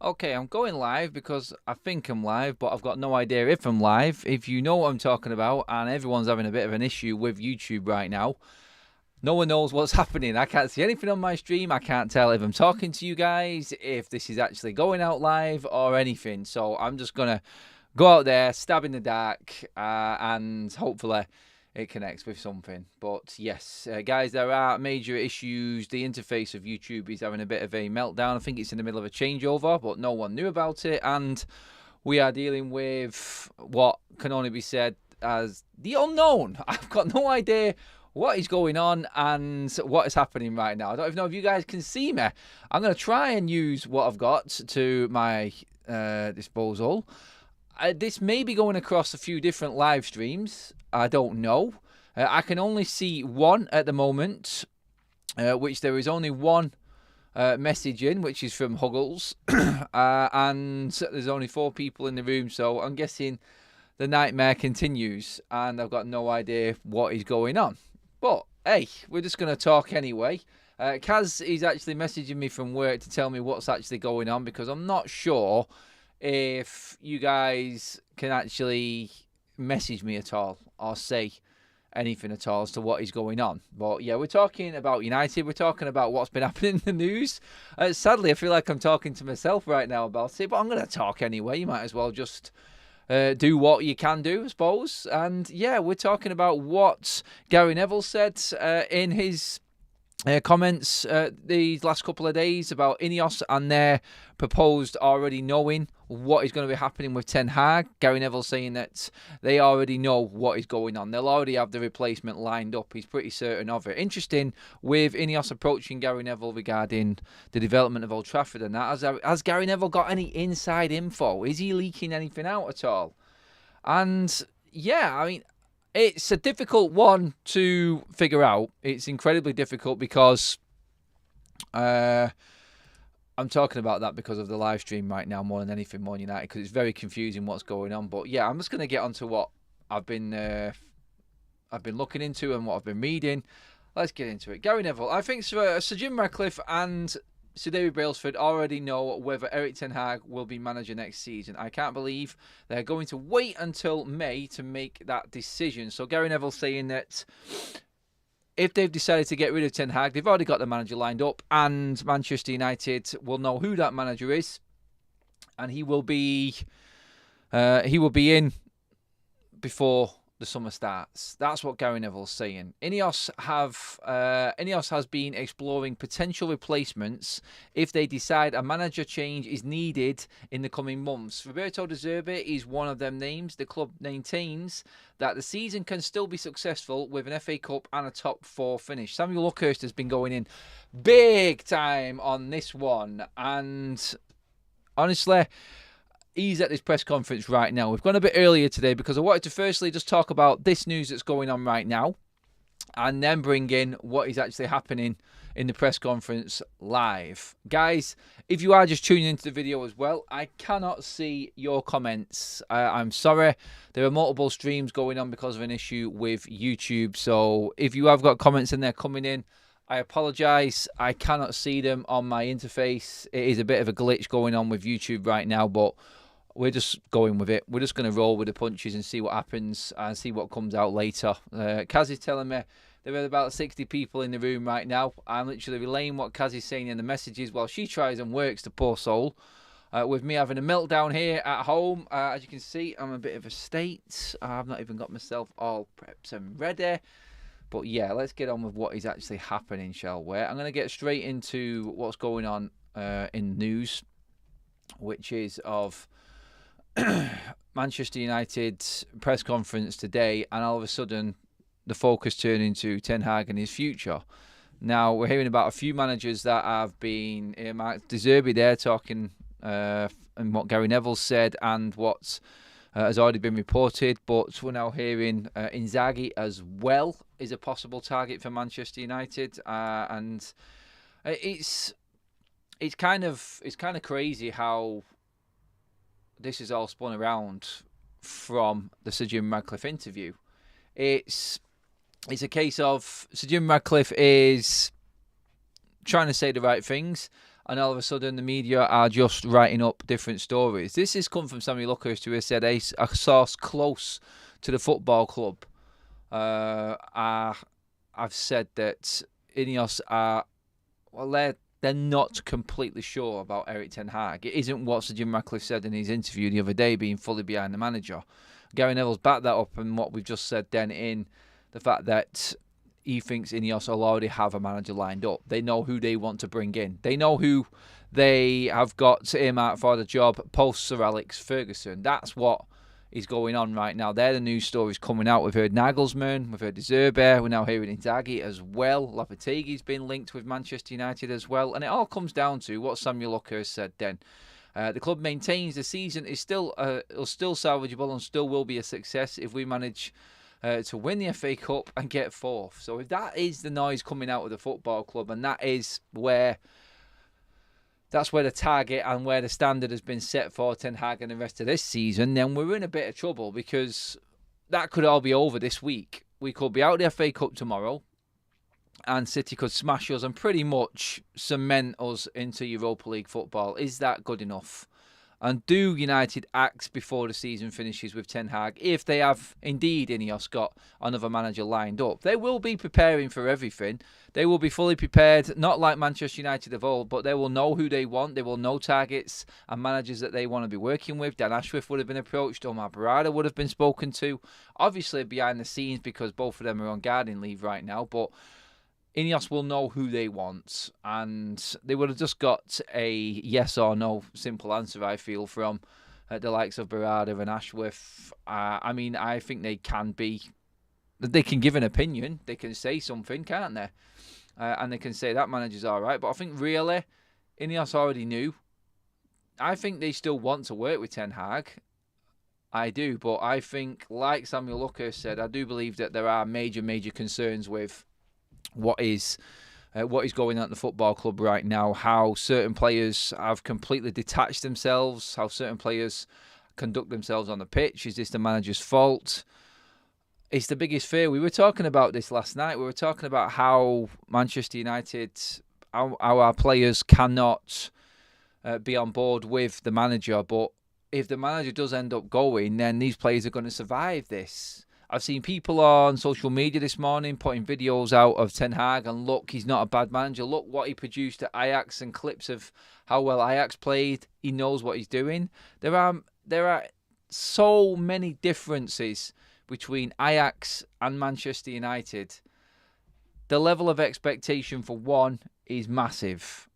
Okay, I'm going live because I think I'm live, but I've got no idea if I'm live. If you know what I'm talking about, and everyone's having a bit of an issue with YouTube right now, no one knows what's happening. I can't see anything on my stream. I can't tell if I'm talking to you guys, if this is actually going out live or anything. So I'm just going to go out there, stab in the dark, and hopefully it connects with something. But yes, guys, there are major issues. The interface of YouTube is having a bit of a meltdown. I think it's in the middle of a changeover, but no one knew about it. And we are dealing with what can only be said as the unknown. I've got no idea what is going on and what is happening right now. I don't even know if you guys can see me. I'm going to try and use what I've got to my disposal. This may be going across a few different live streams. I don't know. I can only see one at the moment, which there is only one message in, which is from Huggles. And there's only 4 people in the room, so I'm guessing the nightmare continues, and I've got no idea what is going on. But, hey, we're just going to talk anyway. Kaz is actually messaging me from work to tell me what's actually going on, because I'm not sure if you guys can actually message me at all or say anything at all as to what is going on. But yeah, we're talking about United. We're talking about what's been happening in the news. Sadly, I feel like I'm talking to myself right now about it, but I'm going to talk anyway. You might as well just do what you can do, I suppose. And yeah, we're talking about what Gary Neville said in his comments these last couple of days about INEOS and their proposed already knowing what is going to be happening with Ten Hag. Gary Neville saying that they already know what is going on. They'll already have the replacement lined up. He's pretty certain of it. Interesting with INEOS approaching Gary Neville regarding the development of Old Trafford and that. Has Gary Neville got any inside info? Is he leaking anything out at all? And yeah, I mean, it's a difficult one to figure out. It's incredibly difficult because I'm talking about that because of the live stream right now more than anything, more United, because it's very confusing what's going on. But yeah, I'm just going to get onto what I've been looking into and what I've been reading. Let's get into it. Gary Neville. I think Sir Jim Ratcliffe and Sir David Brailsford already know whether Erik Ten Hag will be manager next season. I can't believe they're going to wait until May to make that decision. So Gary Neville saying that if they've decided to get rid of Ten Hag, they've already got the manager lined up, and Manchester United will know who that manager is, and he will be in before the summer starts. That's what Gary Neville's saying. INEOS has been exploring potential replacements if they decide a manager change is needed in the coming months. Roberto De Zerbi is one of them names. The club maintains that the season can still be successful with an FA Cup and a top 4 finish. Samuel Luckhurst has been going in big time on this one, and honestly, he's at this press conference right now. We've gone a bit earlier today because I wanted to firstly just talk about this news that's going on right now and then bring in what is actually happening in the press conference live. Guys, if you are just tuning into the video as well, I cannot see your comments. I'm sorry. There are multiple streams going on because of an issue with YouTube. So if you have got comments in there coming in, I apologise. I cannot see them on my interface. It is a bit of a glitch going on with YouTube right now, but we're just going with it. We're just going to roll with the punches and see what happens and see what comes out later. Kaz is telling me there are about 60 people in the room right now. I'm literally relaying what Kaz is saying in the messages while she tries and works, the poor soul. With me having a meltdown here at home. As you can see, I'm a bit of a state. I've not even got myself all prepped and ready. But yeah, let's get on with what is actually happening, shall we? I'm going to get straight into what's going on in news, which is of Manchester United press conference today, and all of a sudden the focus turning to Ten Hag and his future. Now, we're hearing about a few managers that have been earmarked. De Zerbi there talking and what Gary Neville said and what has already been reported, but we're now hearing Inzaghi as well is a possible target for Manchester United, and it's kind of crazy how this is all spun around from the Sir Jim Ratcliffe interview. It's a case of Sir Jim Ratcliffe is trying to say the right things, and all of a sudden the media are just writing up different stories. This has come from Sammy Luckhurst, who has said a source close to the football club. I've said that INEOS are, well, they're not completely sure about Erik Ten Hag. It isn't what Sir Jim Ratcliffe said in his interview the other day, being fully behind the manager. Gary Neville's backed that up, and what we've just said then in the fact that he thinks INEOS will already have a manager lined up. They know who they want to bring in. They know who they have got earmarked for the job post Sir Alex Ferguson. That's what is going on right now. They're the news stories coming out. We've heard Nagelsmann, we've heard De Zerbi, we're now hearing Inzaghi as well. Lopetegui's been linked with Manchester United as well. And it all comes down to what Samuel Luckhurst said then. The club maintains the season is still salvageable and still will be a success if we manage to win the FA Cup and get fourth. So if that is the noise coming out of the football club, and that's where the target and where the standard has been set for Ten Hag and the rest of this season, then we're in a bit of trouble, because that could all be over this week. We could be out of the FA Cup tomorrow, and City could smash us and pretty much cement us into Europa League football. Is that good enough? And do United act before the season finishes with Ten Hag, if they have indeed INEOS got another manager lined up? They will be preparing for everything. They will be fully prepared, not like Manchester United of old, but they will know who they want. They will know targets and managers that they want to be working with. Dan Ashworth would have been approached. Omar Barada would have been spoken to. Obviously behind the scenes, because both of them are on gardening leave right now, but INEOS will know who they want, and they would have just got a yes or no simple answer, I feel, from the likes of Barada and Ashworth. I think they can give an opinion. They can say something, can't they? And they can say that manager's all right. But I think really, INEOS already knew. I think they still want to work with Ten Hag. I do, but I think, like Samuel Luckhurst said, I do believe that there are major concerns with what is going on at the football club right now, how certain players have completely detached themselves, how certain players conduct themselves on the pitch. Is this the manager's fault? It's the biggest fear. We were talking about this last night. We were talking about how Manchester United, how our players cannot be on board with the manager, but if the manager does end up going, then these players are going to survive this. I've seen people on social media this morning putting videos out of Ten Hag, and look, he's not a bad manager. Look what he produced at Ajax, and clips of how well Ajax played. He knows what he's doing. There are so many differences between Ajax and Manchester United. The level of expectation for one is massive.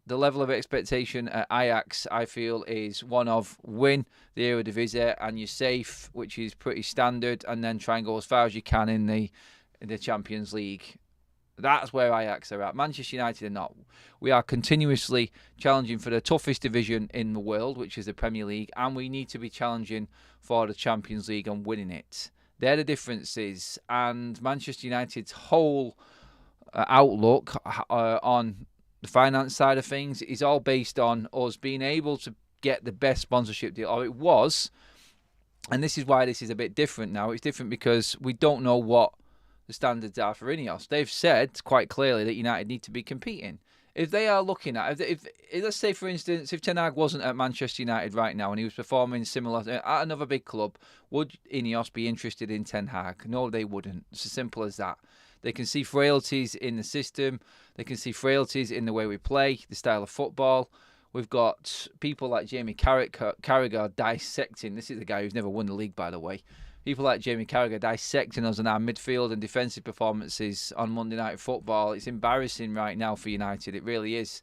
The level of expectation at Ajax, I feel, is one of win the Eredivisie and you're safe, which is pretty standard, and then try and go as far as you can in the Champions League. That's where Ajax are at. Manchester United are not. We are continuously challenging for the toughest division in the world, which is the Premier League, and we need to be challenging for the Champions League and winning it. They're the differences, and Manchester United's whole outlook on the finance side of things is all based on us being able to get the best sponsorship deal, or it was, and this is why this is a bit different now. It's different because we don't know what the standards are for INEOS. They've said quite clearly that United need to be competing. If they are looking at, if let's say for instance, if Ten Hag wasn't at Manchester United right now and he was performing similar at another big club, would INEOS be interested in Ten Hag? No, they wouldn't. It's as simple as that. They can see frailties in the system. They can see frailties in the way we play, the style of football. We've got people like Jamie Carragher dissecting. This is the guy who's never won the league, by the way. People like Jamie Carragher dissecting us in our midfield and defensive performances on Monday Night Football. It's embarrassing right now for United. It really is.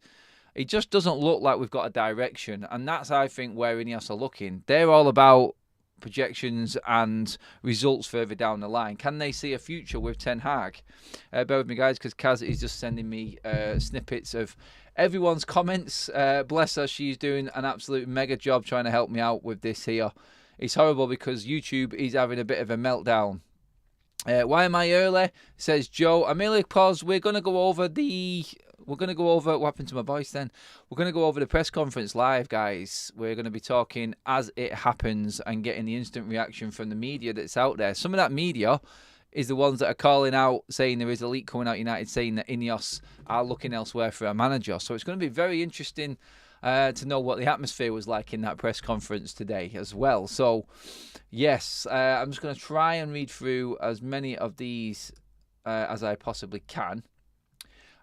It just doesn't look like we've got a direction. And that's, I think, where INEOS are looking. They're all about projections and results further down the line. Can they see a future with Ten Hag? Bear with me, guys, because Kaz is just sending me snippets of everyone's comments. Bless her, she's doing an absolute mega job trying to help me out with this here. It's horrible because YouTube is having a bit of a meltdown. Why am I early? Says Joe. I'm early because we're going to go over what happened to my voice then? We're going to go over the press conference live, guys. We're going to be talking as it happens and getting the instant reaction from the media that's out there. Some of that media is the ones that are calling out, saying there is a leak coming out United, saying that INEOS are looking elsewhere for a manager. So it's going to be very interesting to know what the atmosphere was like in that press conference today as well. So, yes, I'm just going to try and read through as many of these as I possibly can.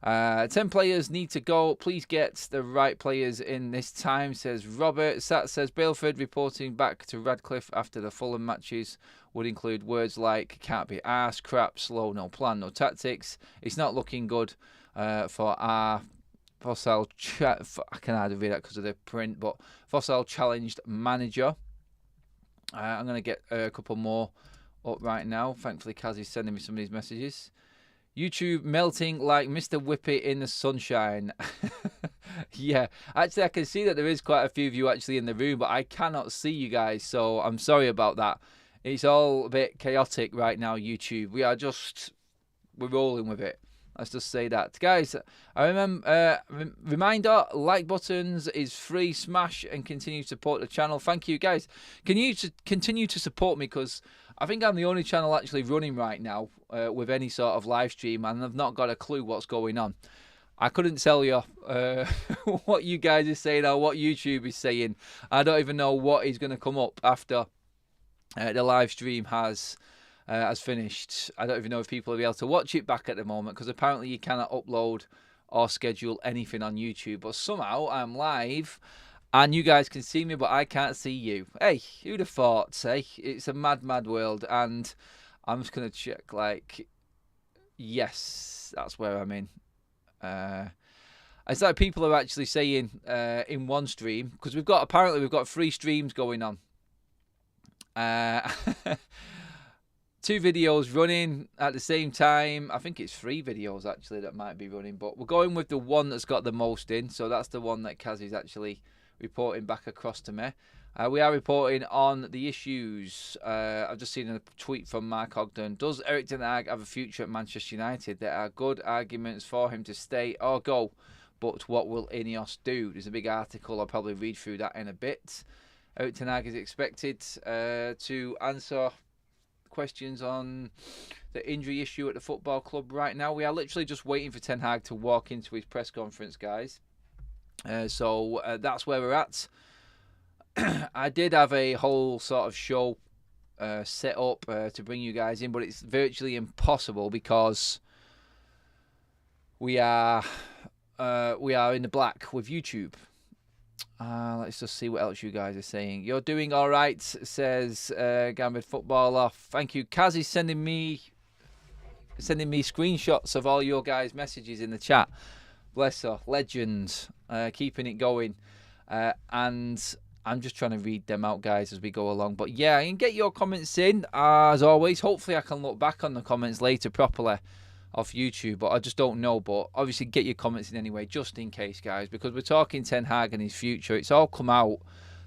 10 players need to go. Please get the right players in this time, says Robert. Sat says Baleford reporting back to Radcliffe after the Fulham matches would include words like can't be arsed, crap, slow, no plan, no tactics. It's not looking good for our Fossil, I can hardly read that because of the print, but Fossil challenged manager. I'm going to get a couple more up right now. Thankfully, Kazzy's sending me some of these messages. YouTube melting like Mr. Whippet in the sunshine. Yeah, actually, I can see that there is quite a few of you actually in the room, but I cannot see you guys, so I'm sorry about that. It's all a bit chaotic right now, YouTube. We're rolling with it. Let's just say that. Guys, I remember, reminder, like buttons is free. Smash and continue to support the channel. Thank you, guys. Can you continue to support me? Because I think I'm the only channel actually running right now with any sort of live stream, and I've not got a clue what's going on. I couldn't tell you what you guys are saying or what YouTube is saying. I don't even know what is going to come up after the live stream has finished. I don't even know if people will be able to watch it back at the moment, because apparently you cannot upload or schedule anything on YouTube. But somehow I'm live and you guys can see me, but I can't see you. Hey, who'd have thought? Hey, it's a mad, mad world. And I'm just going to check, like, yes, that's where I'm in. It's like people are actually saying in one stream, because we've got 3 streams going on. 2 videos running at the same time. I think it's 3 videos actually that might be running, but we're going with the one that's got the most in. So that's the one that Kaz is actually reporting back across to me. We are reporting on the issues. I've just seen a tweet from Mark Ogden. Does Erik Ten Hag have a future at Manchester United? There are good arguments for him to stay or go, but what will INEOS do? There's a big article. I'll probably read through that in a bit. Erik Ten Hag is expected to answer questions on the injury issue at the football club right now. We are literally just waiting for Ten Hag to walk into his press conference, guys. So that's where we're at. I did have a whole sort of show set up to bring you guys in, but it's virtually impossible because we are in the black with YouTube. Let's just see what else you guys are saying. You're doing all right, says Gambit Footballer. Thank you. Kaz is sending me screenshots of all your guys' messages in the chat. Bless her. Legend. Keeping it going. And I'm just trying to read them out, guys, as we go along. But yeah, you can get your comments in, as always. Hopefully I can look back on the comments later properly off YouTube, but I just don't know. But obviously get your comments in anyway, just in case, guys, because we're talking Ten Hag and his future. It's all come out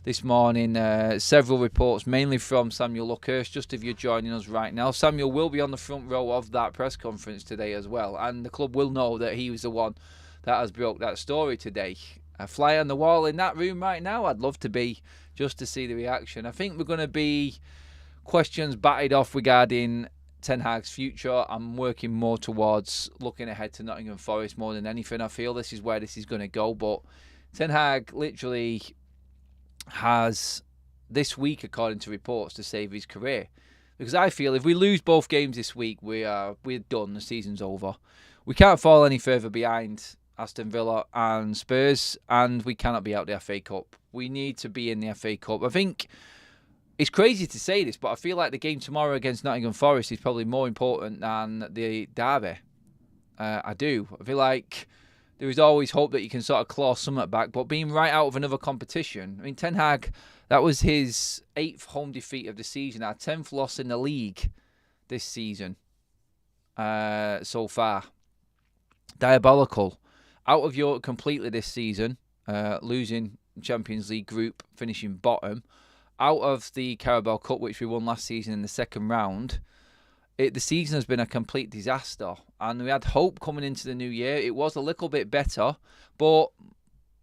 this morning, several reports, mainly from Samuel Luckhurst, just if you're joining us right now. Samuel will be on the front row of that press conference today as well, and the club will know that he was the one that has broke that story today. A fly on the wall in that room right now, I'd love to be, just to see the reaction. I think we're going to be questions batted off regarding Ten Hag's future. I'm working more towards looking ahead to Nottingham Forest more than anything. I feel this is where this is going to go, but Ten Hag literally has this week, according to reports, to save his career. Because I feel if we lose both games this week, we're done. The season's over. We can't fall any further behind Aston Villa and Spurs, and we cannot be out the FA Cup. We need to be in the FA Cup. I think it's crazy to say this, but I feel like the game tomorrow against Nottingham Forest is probably more important than the derby. I do. I feel like there is always hope that you can sort of claw something back, but being right out of another competition. I mean, Ten Hag, that was his 8th home defeat of the season, our 10th loss in the league this season so far. Diabolical. Out of Europe completely this season, losing Champions League group, finishing bottom. Out of the Carabao Cup, which we won last season in the second round. The season has been a complete disaster. And we had hope coming into the new year. It was a little bit better, but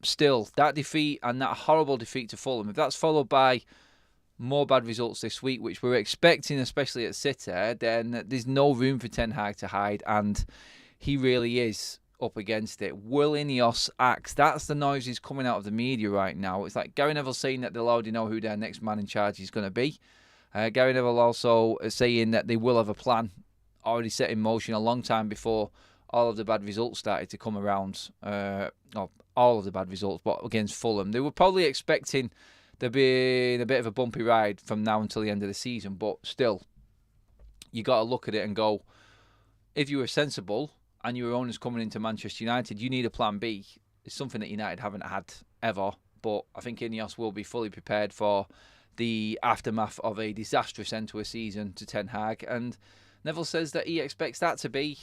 still, that defeat and that horrible defeat to Fulham, if that's followed by more bad results this week, which we're expecting, especially at City, then there's no room for Ten Hag to hide, and he really is up against it. Will INEOS act? That's the noises coming out of the media right now. It's like Gary Neville saying that they'll already know who their next man in charge is going to be. Gary Neville also saying that they will have a plan already set in motion a long time before all of the bad results started to come around. Not all of the bad results, but against Fulham. They were probably expecting there being a bit of a bumpy ride from now until the end of the season, but still, you got to look at it and go, if you were sensible and your owners coming into Manchester United, you need a plan B. It's something that United haven't had ever, but I think INEOS will be fully prepared for the aftermath of a disastrous end to a season to Ten Hag, and Neville says that he expects that to be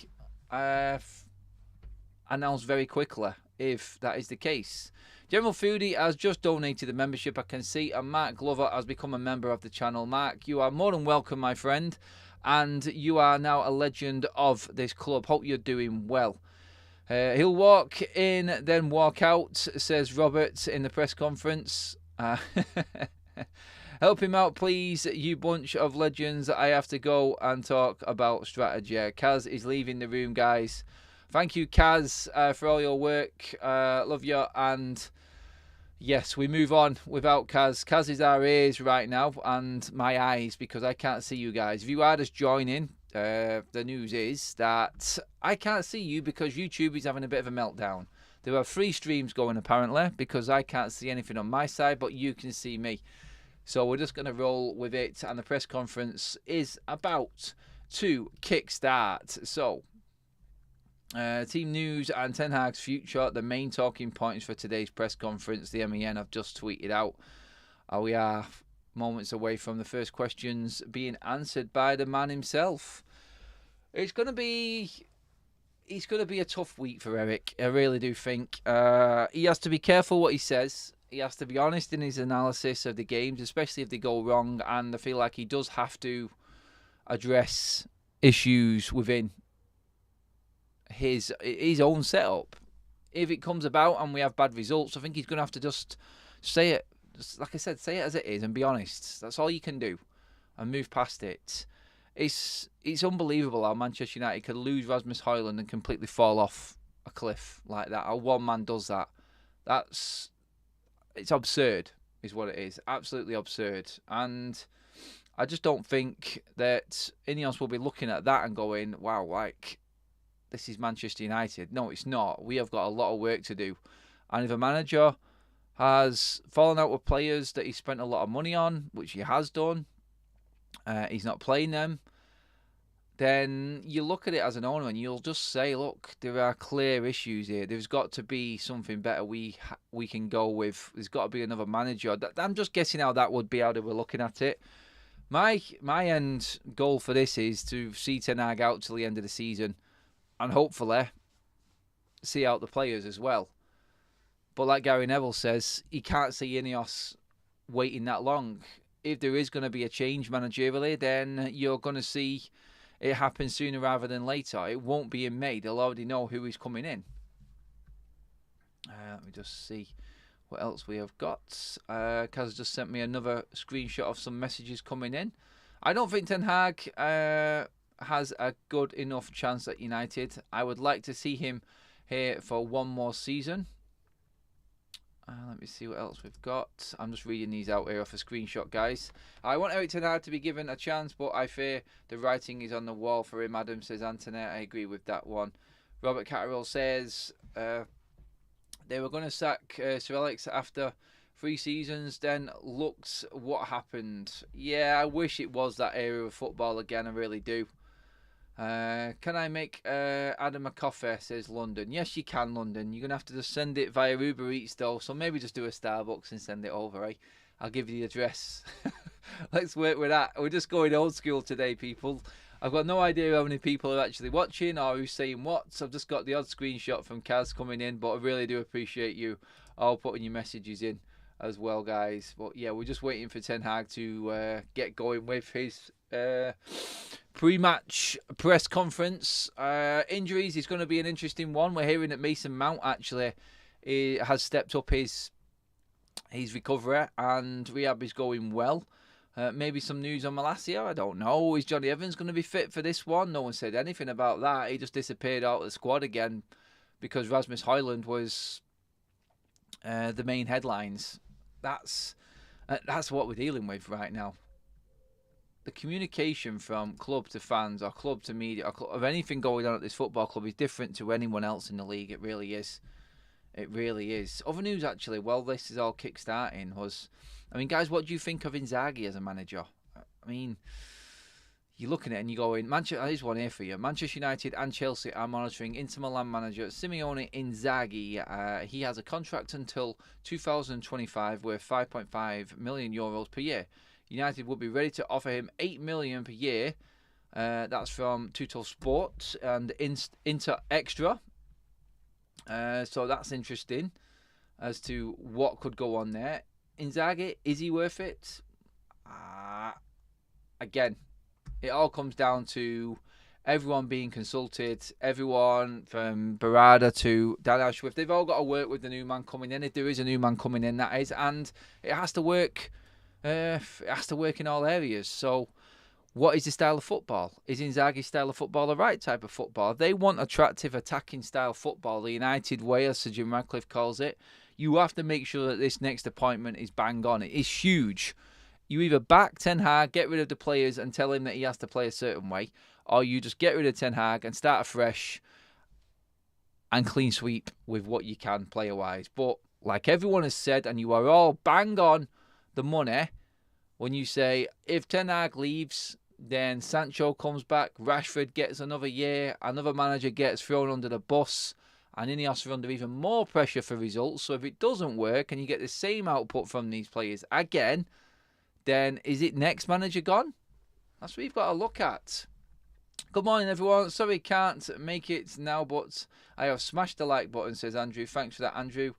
announced very quickly if that is the case. General Foodie has just donated the membership, I can see, and Mark Glover has become a member of the channel. Mark, you are more than welcome, my friend, and you are now a legend of this club. Hope you're doing well. He'll walk in, then walk out, says Robert in the press conference. Help him out, please, you bunch of legends. I have to go and talk about strategy. Kaz is leaving the room, guys. Thank you, Kaz, for all your work. Love you. And yes, we move on without Kaz. Kaz is our ears right now and my eyes because I can't see you guys. If you are just joining, the news is that I can't see you because YouTube is having a bit of a meltdown. There are 3 streams going apparently because I can't see anything on my side, but you can see me. So we're just going to roll with it, and the press conference is about to kickstart. So, team news and Ten Hag's future, the main talking points for today's press conference. The MEN have just tweeted out. We are moments away from the first questions being answered by the man himself. It's going to be a tough week for Eric. I really do think. He has to be careful what he says. He has to be honest in his analysis of the games, especially if they go wrong. And I feel like he does have to address issues within his own setup. If it comes about and we have bad results, I think he's going to have to just say it. Just, like I said, say it as it is and be honest. That's all you can do and move past it. It's unbelievable how Manchester United could lose Rasmus Højlund and completely fall off a cliff like that. How one man does that. It's absurd, is what it is. Absolutely absurd. And I just don't think that INEOS will be looking at that and going, wow, like, this is Manchester United. No, it's not. We have got a lot of work to do. And if a manager has fallen out with players that he spent a lot of money on, which he has done, he's not playing them, then you look at it as an owner and you'll just say, look, there are clear issues here. There's got to be something better we can go with. There's got to be another manager. I'm just guessing how that would be, how they were looking at it. My end goal for this is to see Ten Hag out till the end of the season and hopefully see out the players as well. But like Gary Neville says, he can't see INEOS waiting that long. If there is going to be a change managerially, then you're going to see it happens sooner rather than later. It won't be in May. They'll already know who is coming in. Let me just see what else we have got. Kaz just sent me another screenshot of some messages coming in. I don't think Ten Hag has a good enough chance at United. I would like to see him here for one more season. Let me see what else we've got. I'm just reading these out here off a screenshot, guys. I want Eric Ten Hag to be given a chance, but I fear the writing is on the wall for him, Adam, says Anthony. I agree with that one. Robert Catterall says they were going to sack Sir Alex after 3 seasons, then looked what happened. Yeah, I wish it was that area of football again, I really do. Can I make Adam a coffee, says London. Yes, you can, London. You're going to have to just send it via Uber Eats, though. So maybe just do a Starbucks and send it over, eh? I'll give you the address. Let's work with that. We're just going old school today, people. I've got no idea how many people are actually watching or who's saying what. So I've just got the odd screenshot from Kaz coming in. But I really do appreciate you all putting your messages in as well, guys. But yeah, we're just waiting for Ten Hag to get going with his pre-match press conference. Injuries is going to be an interesting one. We're hearing that Mason Mount actually has stepped up his recovery and rehab is going well. Maybe some news on Malacia, I don't know. Is Johnny Evans going to be fit for this one? No one said anything about that. He just disappeared out of the squad again because Rasmus Højlund was the main headlines. That's what we're dealing with right now. The communication from club to fans or club to media or anything going on at this football club is different to anyone else in the league. It really is. It really is. Other news, actually, while this is all kick-starting, was... I mean, guys, what do you think of Inzaghi as a manager? I mean, you're looking at it and you're going... There's one here for you. Manchester United and Chelsea are monitoring Inter Milan manager Simeone Inzaghi. He has a contract until 2025 worth €5.5 million per year. United would be ready to offer him €8 million per year. That's from Tutto Sport and Inter Extra. So that's interesting as to what could go on there. Inzaghi, is he worth it? Again, it all comes down to everyone being consulted. Everyone from Barada to Dan Ashworth, they've all got to work with the new man coming in. If there is a new man coming in, that is, and it has to work. It has to work in all areas. So, what is the style of football? Is Inzaghi's style of football the right type of football? They want attractive, attacking style football, the United way, as Sir Jim Radcliffe calls it. You have to make sure that this next appointment is bang on. It is huge. You either back Ten Hag, get rid of the players and tell him that he has to play a certain way, or you just get rid of Ten Hag and start afresh and clean sweep with what you can player-wise. But like everyone has said, and you are all bang on the money when you say if Ten Hag leaves, then Sancho comes back, Rashford gets another year, another manager gets thrown under the bus, and INEOS are under even more pressure for results. So if it doesn't work and you get the same output from these players again, then is it next manager gone? That's what you've got to look at. Good morning, everyone. Sorry, can't make it now, but I have smashed the like button, says Andrew. Thanks for that, Andrew.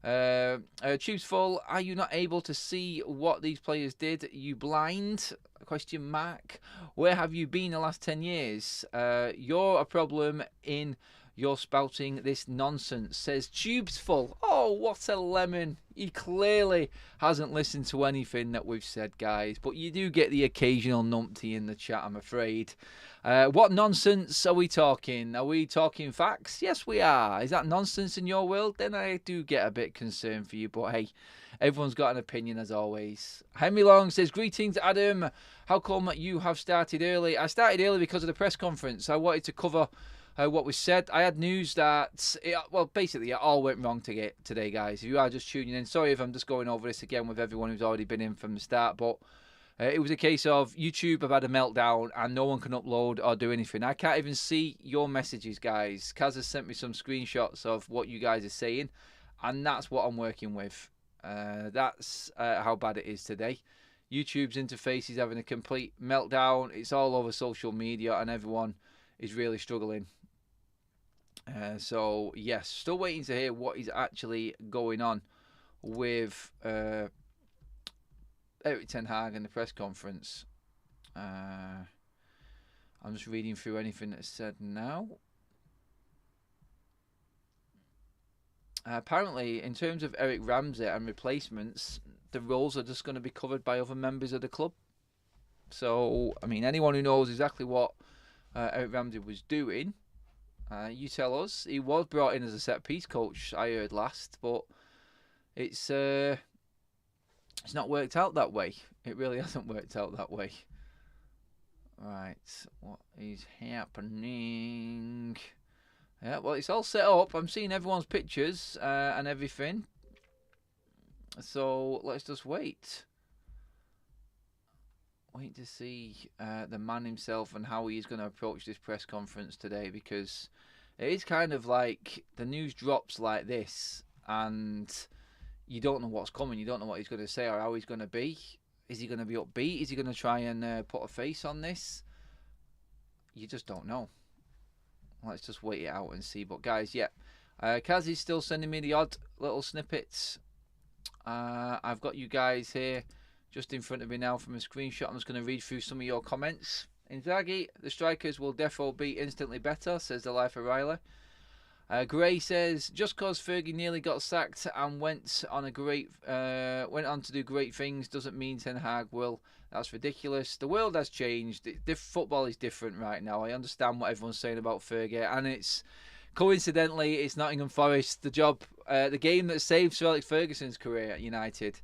Tube's full. Are you not able to see what these players did? You blind? Question mark. Where have you been the last 10 years? You're a problem in your spouting this nonsense, says Tube's full. Oh, what a lemon. He clearly hasn't listened to anything that we've said, guys. But you do get the occasional numpty in the chat, I'm afraid. What nonsense are we talking? Are we talking facts? Yes, we are. Is that nonsense in your world? Then I do get a bit concerned for you. But hey, everyone's got an opinion as always. Henry Long says, greetings, Adam. How come you have started early? I started early because of the press conference. I wanted to cover what was said. I had news that, basically it all went wrong today, guys. If you are just tuning in, sorry if I'm just going over this again with everyone who's already been in from the start, but it was a case of YouTube have had a meltdown and no one can upload or do anything. I can't even see your messages, guys. Kaz has sent me some screenshots of what you guys are saying, and that's what I'm working with. That's how bad it is today. YouTube's interface is having a complete meltdown. It's all over social media and everyone is really struggling. So, yes, still waiting to hear what is actually going on with Erik Ten Hag and the press conference. I'm just reading through anything that's said now. Apparently, in terms of Eric Ramsey and replacements, the roles are just going to be covered by other members of the club. So, I mean, anyone who knows exactly what Eric Ramsey was doing, you tell us. He was brought in as a set-piece coach, I heard last, but it's not worked out that way. It really hasn't worked out that way. Right, what is happening? Yeah, well, it's all set up. I'm seeing everyone's pictures and everything. So let's just wait. Wait to see the man himself and how he's going to approach this press conference today, because it is kind of like the news drops like this and you don't know what's coming. You don't know what he's going to say or how he's going to be. Is he going to be upbeat? Is he going to try and put a face on this? You just don't know. Let's just wait it out and see. But guys, yeah, Kaz is still sending me the odd little snippets. I've got you guys here just in front of me now from a screenshot. I'm just going to read through some of your comments. Inzaghi, the strikers will defo be instantly better, says the life of Riley. Gray says, just cause Fergie nearly got sacked and went on to do great things doesn't mean Ten Hag will. That's ridiculous. The world has changed. Football is different right now. I understand what everyone's saying about Fergie, and it's coincidentally it's Nottingham Forest, the game that saved Sir Alex Ferguson's career at United.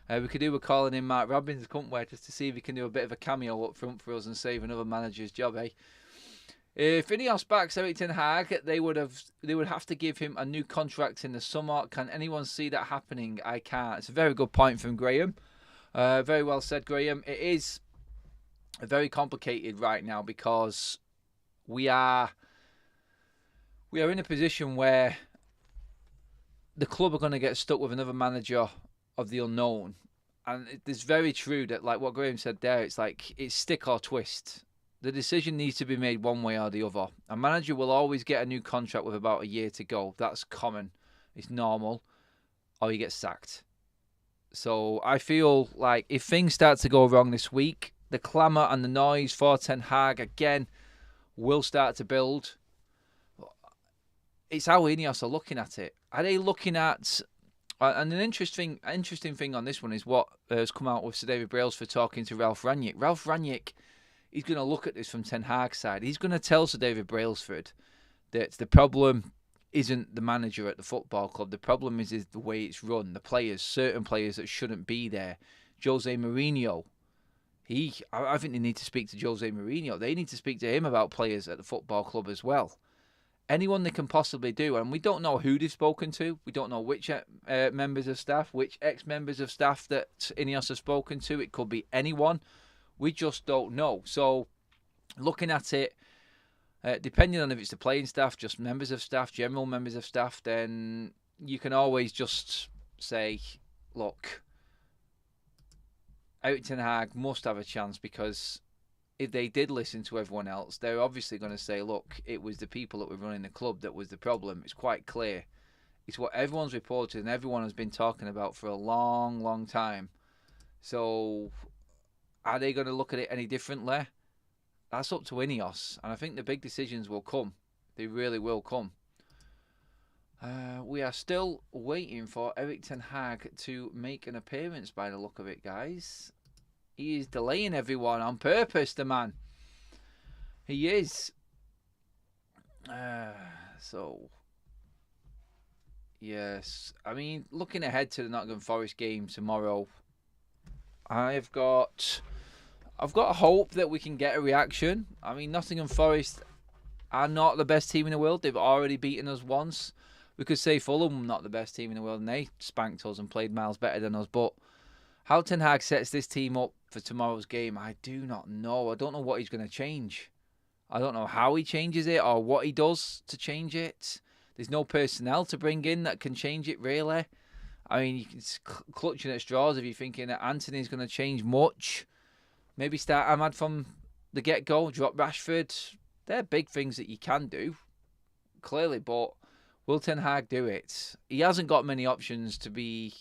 We could do with calling in Mark Robbins, couldn't we, just to see if he can do a bit of a cameo up front for us and save another manager's job, eh? If INEOS backs Erik Ten Hag, they would have to give him a new contract in the summer. Can anyone see that happening? I can't. It's a very good point from Graham. Very well said, Graham. It is very complicated right now because we are in a position where the club are going to get stuck with another manager of the unknown. And it's very true that, like what Graham said there, it's stick or twist. The decision needs to be made one way or the other. A manager will always get a new contract with about a year to go. That's common. It's normal. Or he gets sacked. So I feel like if things start to go wrong this week, the clamour and the noise for Ten Hag again will start to build. It's how INEOS are looking at it. Are they looking at... And an interesting thing on this one is what has come out with Sir David Brailsford talking to Ralph Rangnick. Ralph Rangnick... He's going to look at this from Ten Hag's side. He's going to tell Sir David Brailsford that the problem isn't the manager at the football club. The problem is the way it's run. The players, certain players that shouldn't be there. Jose Mourinho. I think they need to speak to Jose Mourinho. They need to speak to him about players at the football club as well. Anyone they can possibly do. And we don't know who they've spoken to. We don't know which members of staff, which ex-members of staff that INEOS have spoken to. It could be anyone. We just don't know. So, looking at it, depending on if it's the playing staff, just members of staff, general members of staff, then you can always just say, look, Erik Ten Hag must have a chance, because if they did listen to everyone else, they're obviously going to say, look, it was the people that were running the club that was the problem. It's quite clear. It's what everyone's reported and everyone has been talking about for a long, long time. So... are they going to look at it any differently? That's up to INEOS. And I think the big decisions will come. They really will come. We are still waiting for Erik Ten Hag to make an appearance by the look of it, guys. He is delaying everyone on purpose, the man. He is. Yes. I mean, looking ahead to the Nottingham Forest game tomorrow, I've got hope that we can get a reaction. I mean, Nottingham Forest are not the best team in the world. They've already beaten us once. We could say Fulham not the best team in the world, and they spanked us and played miles better than us. But how Ten Hag sets this team up for tomorrow's game, I do not know. I don't know what he's going to change. I don't know how he changes it or what he does to change it. There's no personnel to bring in that can change it, really. I mean, it's clutching at straws if you're thinking that Anthony's going to change much. Maybe start Ahmad from the get-go, drop Rashford. They're big things that you can do, clearly, but will Ten Hag do it? He hasn't got many options, to be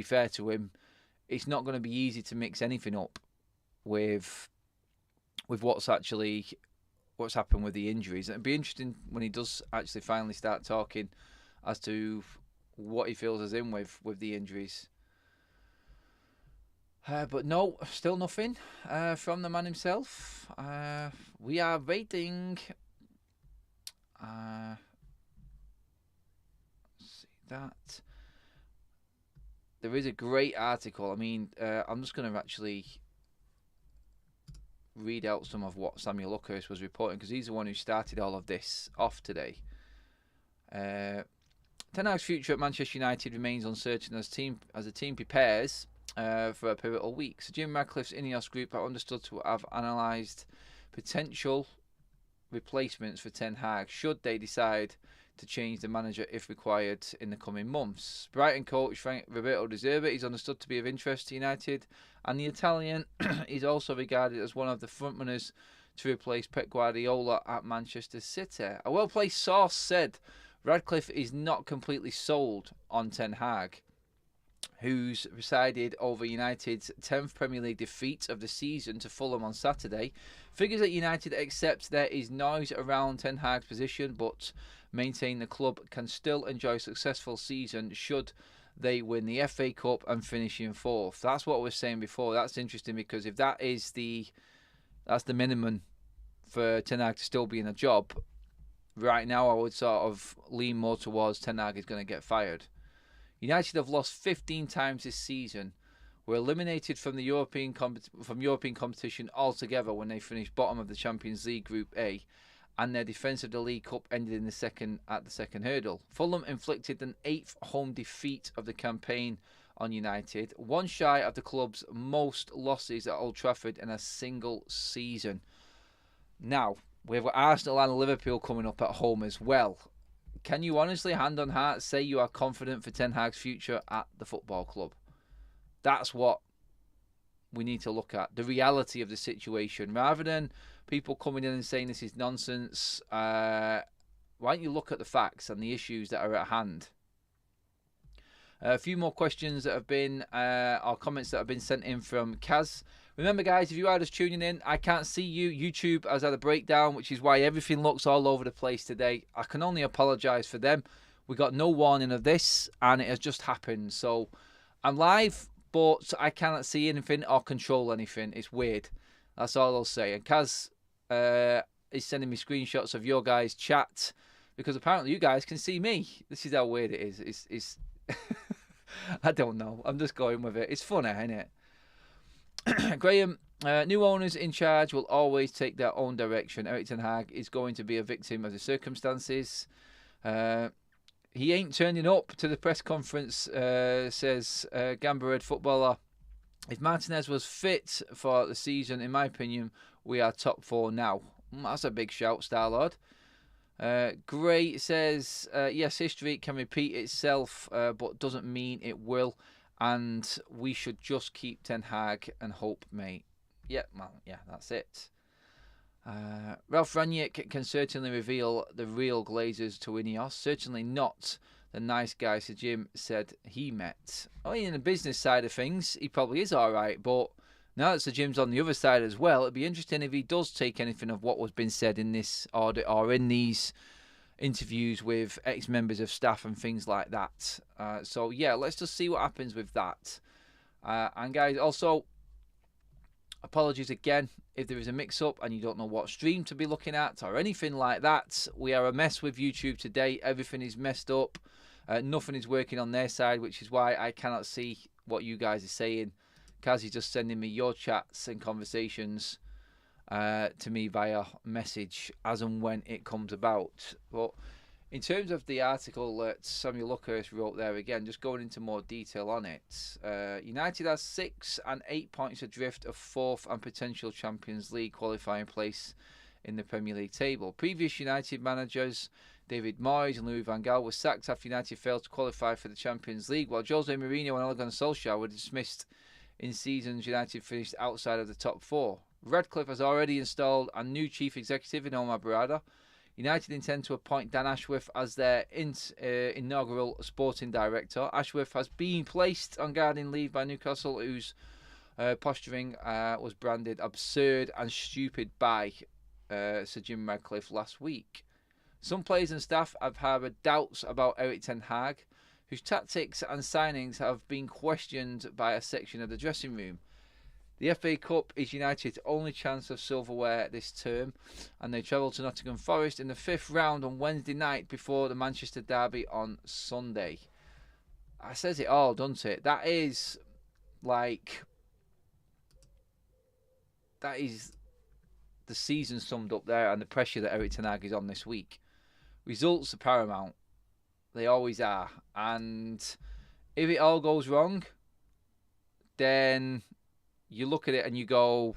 fair to him. It's not going to be easy to mix anything up with what's happened with the injuries. It'd be interesting when he does actually finally start talking as to what he feels is in with the injuries. But no, still nothing from the man himself. We are waiting. See that. There is a great article. I mean, I'm just going to actually read out some of what Samuel Luckhurst was reporting, because he's the one who started all of this off today. Ten Hag's future at Manchester United remains uncertain as the team prepares for a pivotal week. So Jim Radcliffe's INEOS group are understood to have analysed potential replacements for Ten Hag should they decide to change the manager if required in the coming months. Brighton coach Roberto De Zerbi is understood to be of interest to United, and the Italian is also regarded as one of the frontrunners to replace Pep Guardiola at Manchester City. A well-placed source said Radcliffe is not completely sold on Ten Hag. who's presided over United's 10th Premier League defeat of the season to Fulham on Saturday, figures that United accept there is noise around Ten Hag's position, but maintain the club can still enjoy a successful season should they win the FA Cup and finish in 4th. That's what I was saying before. That's interesting because if that's the minimum for Ten Hag to still be in a job, right now I would sort of lean more towards Ten Hag is going to get fired. United have lost 15 times this season, were eliminated from the European competition altogether when they finished bottom of the Champions League Group A, and their defence of the League Cup ended in at the second hurdle. Fulham inflicted an 8th home defeat of the campaign on United, one shy of the club's most losses at Old Trafford in a single season. Now, we've got Arsenal and Liverpool coming up at home as well. Can you honestly, hand on heart, say you are confident for Ten Hag's future at the football club? That's what we need to look at, the reality of the situation. Rather than people coming in and saying this is nonsense, why don't you look at the facts and the issues that are at hand? A few more questions that have been, or comments that have been sent in from Kaz. Remember, guys, if you are just tuning in, I can't see you. YouTube has had a breakdown, which is why everything looks all over the place today. I can only apologise for them. We got no warning of this, and it has just happened. So I'm live, but I cannot see anything or control anything. It's weird. That's all I'll say. And Kaz is sending me screenshots of your guys' chat, because apparently you guys can see me. This is how weird it is. It's I don't know. I'm just going with it. It's funny, isn't it? Graham, new owners in charge will always take their own direction. Erik Ten Hag is going to be a victim of the circumstances. He ain't turning up to the press conference, says Gamba Red footballer. If Martinez was fit for the season, in my opinion, we are top 4 now. That's a big shout, Starlord. Gray says, yes, history can repeat itself, but doesn't mean it will. And we should just keep Ten Hag and hope, mate. Yeah, well, yeah, that's it. Ralph Rangnick can certainly reveal the real Glazers to INEOS. Certainly not the nice guy Sir Jim said he met. Oh, in the business side of things, he probably is all right. But now that Sir Jim's on the other side as well, it'd be interesting if he does take anything of what was been said in this audit or in these interviews with ex-members of staff and things like that. So yeah, let's just see what happens with that. And guys, also apologies again if there is a mix-up and you don't know what stream to be looking at or anything like that. We are a mess with YouTube today. Everything is messed up. Nothing is working on their side, which is why I cannot see what you guys are saying. Kaz is just sending me your chats and conversations to me via message as and when it comes about. But in terms of the article that Samuel Luckhurst wrote there, again, just going into more detail on it, United has 6 and 8 points adrift of 4th and potential Champions League qualifying place in the Premier League table. Previous United managers David Moyes and Louis van Gaal were sacked after United failed to qualify for the Champions League, while Jose Mourinho and Ole Gunnar Solskjaer were dismissed in seasons United finished outside of the top 4. Redcliffe has already installed a new chief executive in Omar Barada. United intend to appoint Dan Ashworth as their inaugural sporting director. Ashworth has been placed on gardening leave by Newcastle, whose posturing was branded absurd and stupid by Sir Jim Radcliffe last week. Some players and staff have harbored doubts about Erik Ten Hag, whose tactics and signings have been questioned by a section of the dressing room. The FA Cup is United's only chance of silverware this term, and they travel to Nottingham Forest in the 5th round on Wednesday night before the Manchester derby on Sunday. That says it all, doesn't it? That is the season summed up there, and the pressure that Erik Ten Hag is on this week. Results are paramount. They always are. And if it all goes wrong, then you look at it and you go,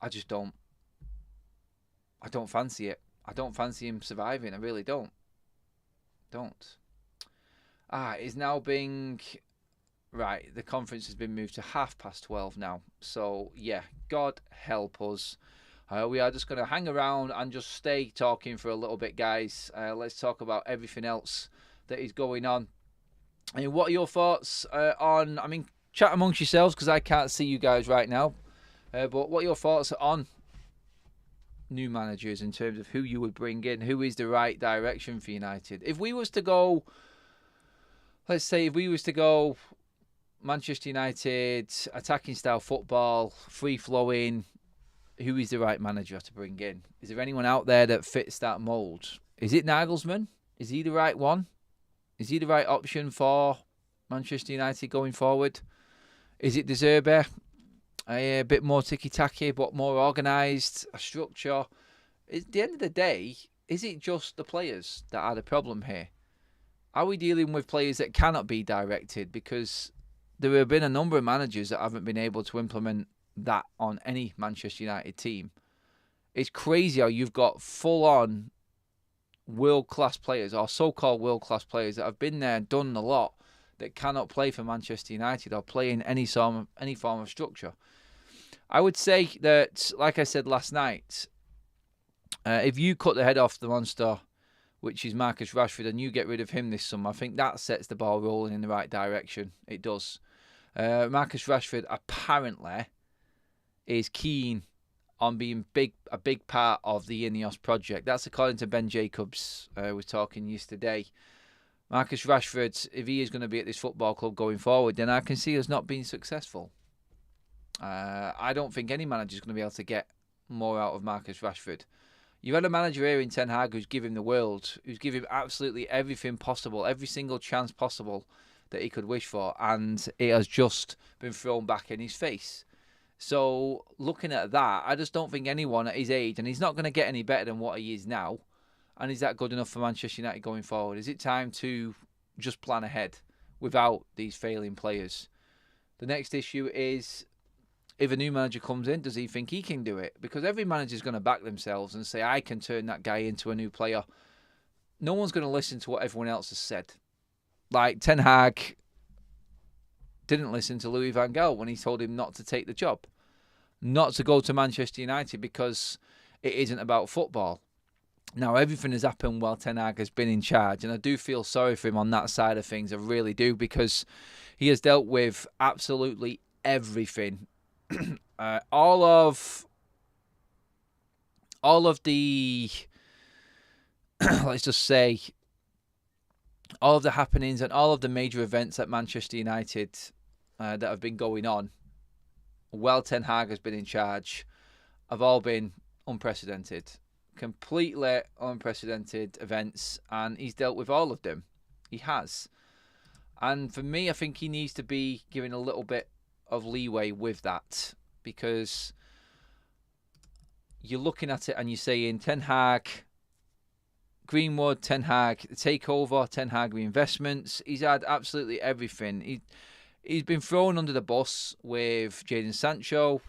I don't fancy it. I don't fancy him surviving. I really don't. It's now being... Right, the conference has been moved to 12:30 now. So, yeah, God help us. We are just going to hang around and just stay talking for a little bit, guys. Let's talk about everything else that is going on I mean, what are your thoughts on? I mean, chat amongst yourselves because I can't see you guys right now. But what are your thoughts on new managers in terms of who you would bring in? Who is the right direction for United? If we was to go, let's say, if we was to go Manchester United attacking style football, free flowing, who is the right manager to bring in? Is there anyone out there that fits that mould? Is it Nagelsmann? Is he the right one? Is he the right option for Manchester United going forward? Is it De Zerbi? A bit more ticky-tacky, but more organised, a structure. At the end of the day, is it just the players that are the problem here? Are we dealing with players that cannot be directed? Because there have been a number of managers that haven't been able to implement that on any Manchester United team. It's crazy how you've got full-on world-class players, or so-called world-class players, that have been there and done a lot, that cannot play for Manchester United or play in any form of structure. I would say that, like I said last night, if you cut the head off the monster, which is Marcus Rashford, and you get rid of him this summer, I think that sets the ball rolling in the right direction. It does. Marcus Rashford apparently is keen on being a big part of the INEOS project. That's according to Ben Jacobs, was talking yesterday. Marcus Rashford, if he is going to be at this football club going forward, then I can see us not being successful. I don't think any manager is going to be able to get more out of Marcus Rashford. You've had a manager here in Ten Hag who's given him the world, who's given him absolutely everything possible, every single chance possible that he could wish for, and it has just been thrown back in his face. So, looking at that, I just don't think anyone at his age, and he's not going to get any better than what he is now, and is that good enough for Manchester United going forward? Is it time to just plan ahead without these failing players? The next issue is, if a new manager comes in, does he think he can do it? Because every manager is going to back themselves and say, I can turn that guy into a new player. No one's going to listen to what everyone else has said. Like Ten Hag didn't listen to Louis van Gaal when he told him not to take the job, not to go to Manchester United because it isn't about football. Now, everything has happened while Ten Hag has been in charge, and I do feel sorry for him on that side of things. I really do, because he has dealt with absolutely everything. All of the let's just say all of the happenings and all of the major events at Manchester United that have been going on while Ten Hag has been in charge have all been unprecedented, completely unprecedented events, and he's dealt with all of them. He has. And for me, I think he needs to be given a little bit of leeway with that, because you're looking at it and you're saying Ten Hag, Greenwood, Ten Hag, the takeover, Ten Hag reinvestments. He's had absolutely everything. He's been thrown under the bus with Jadon Sancho,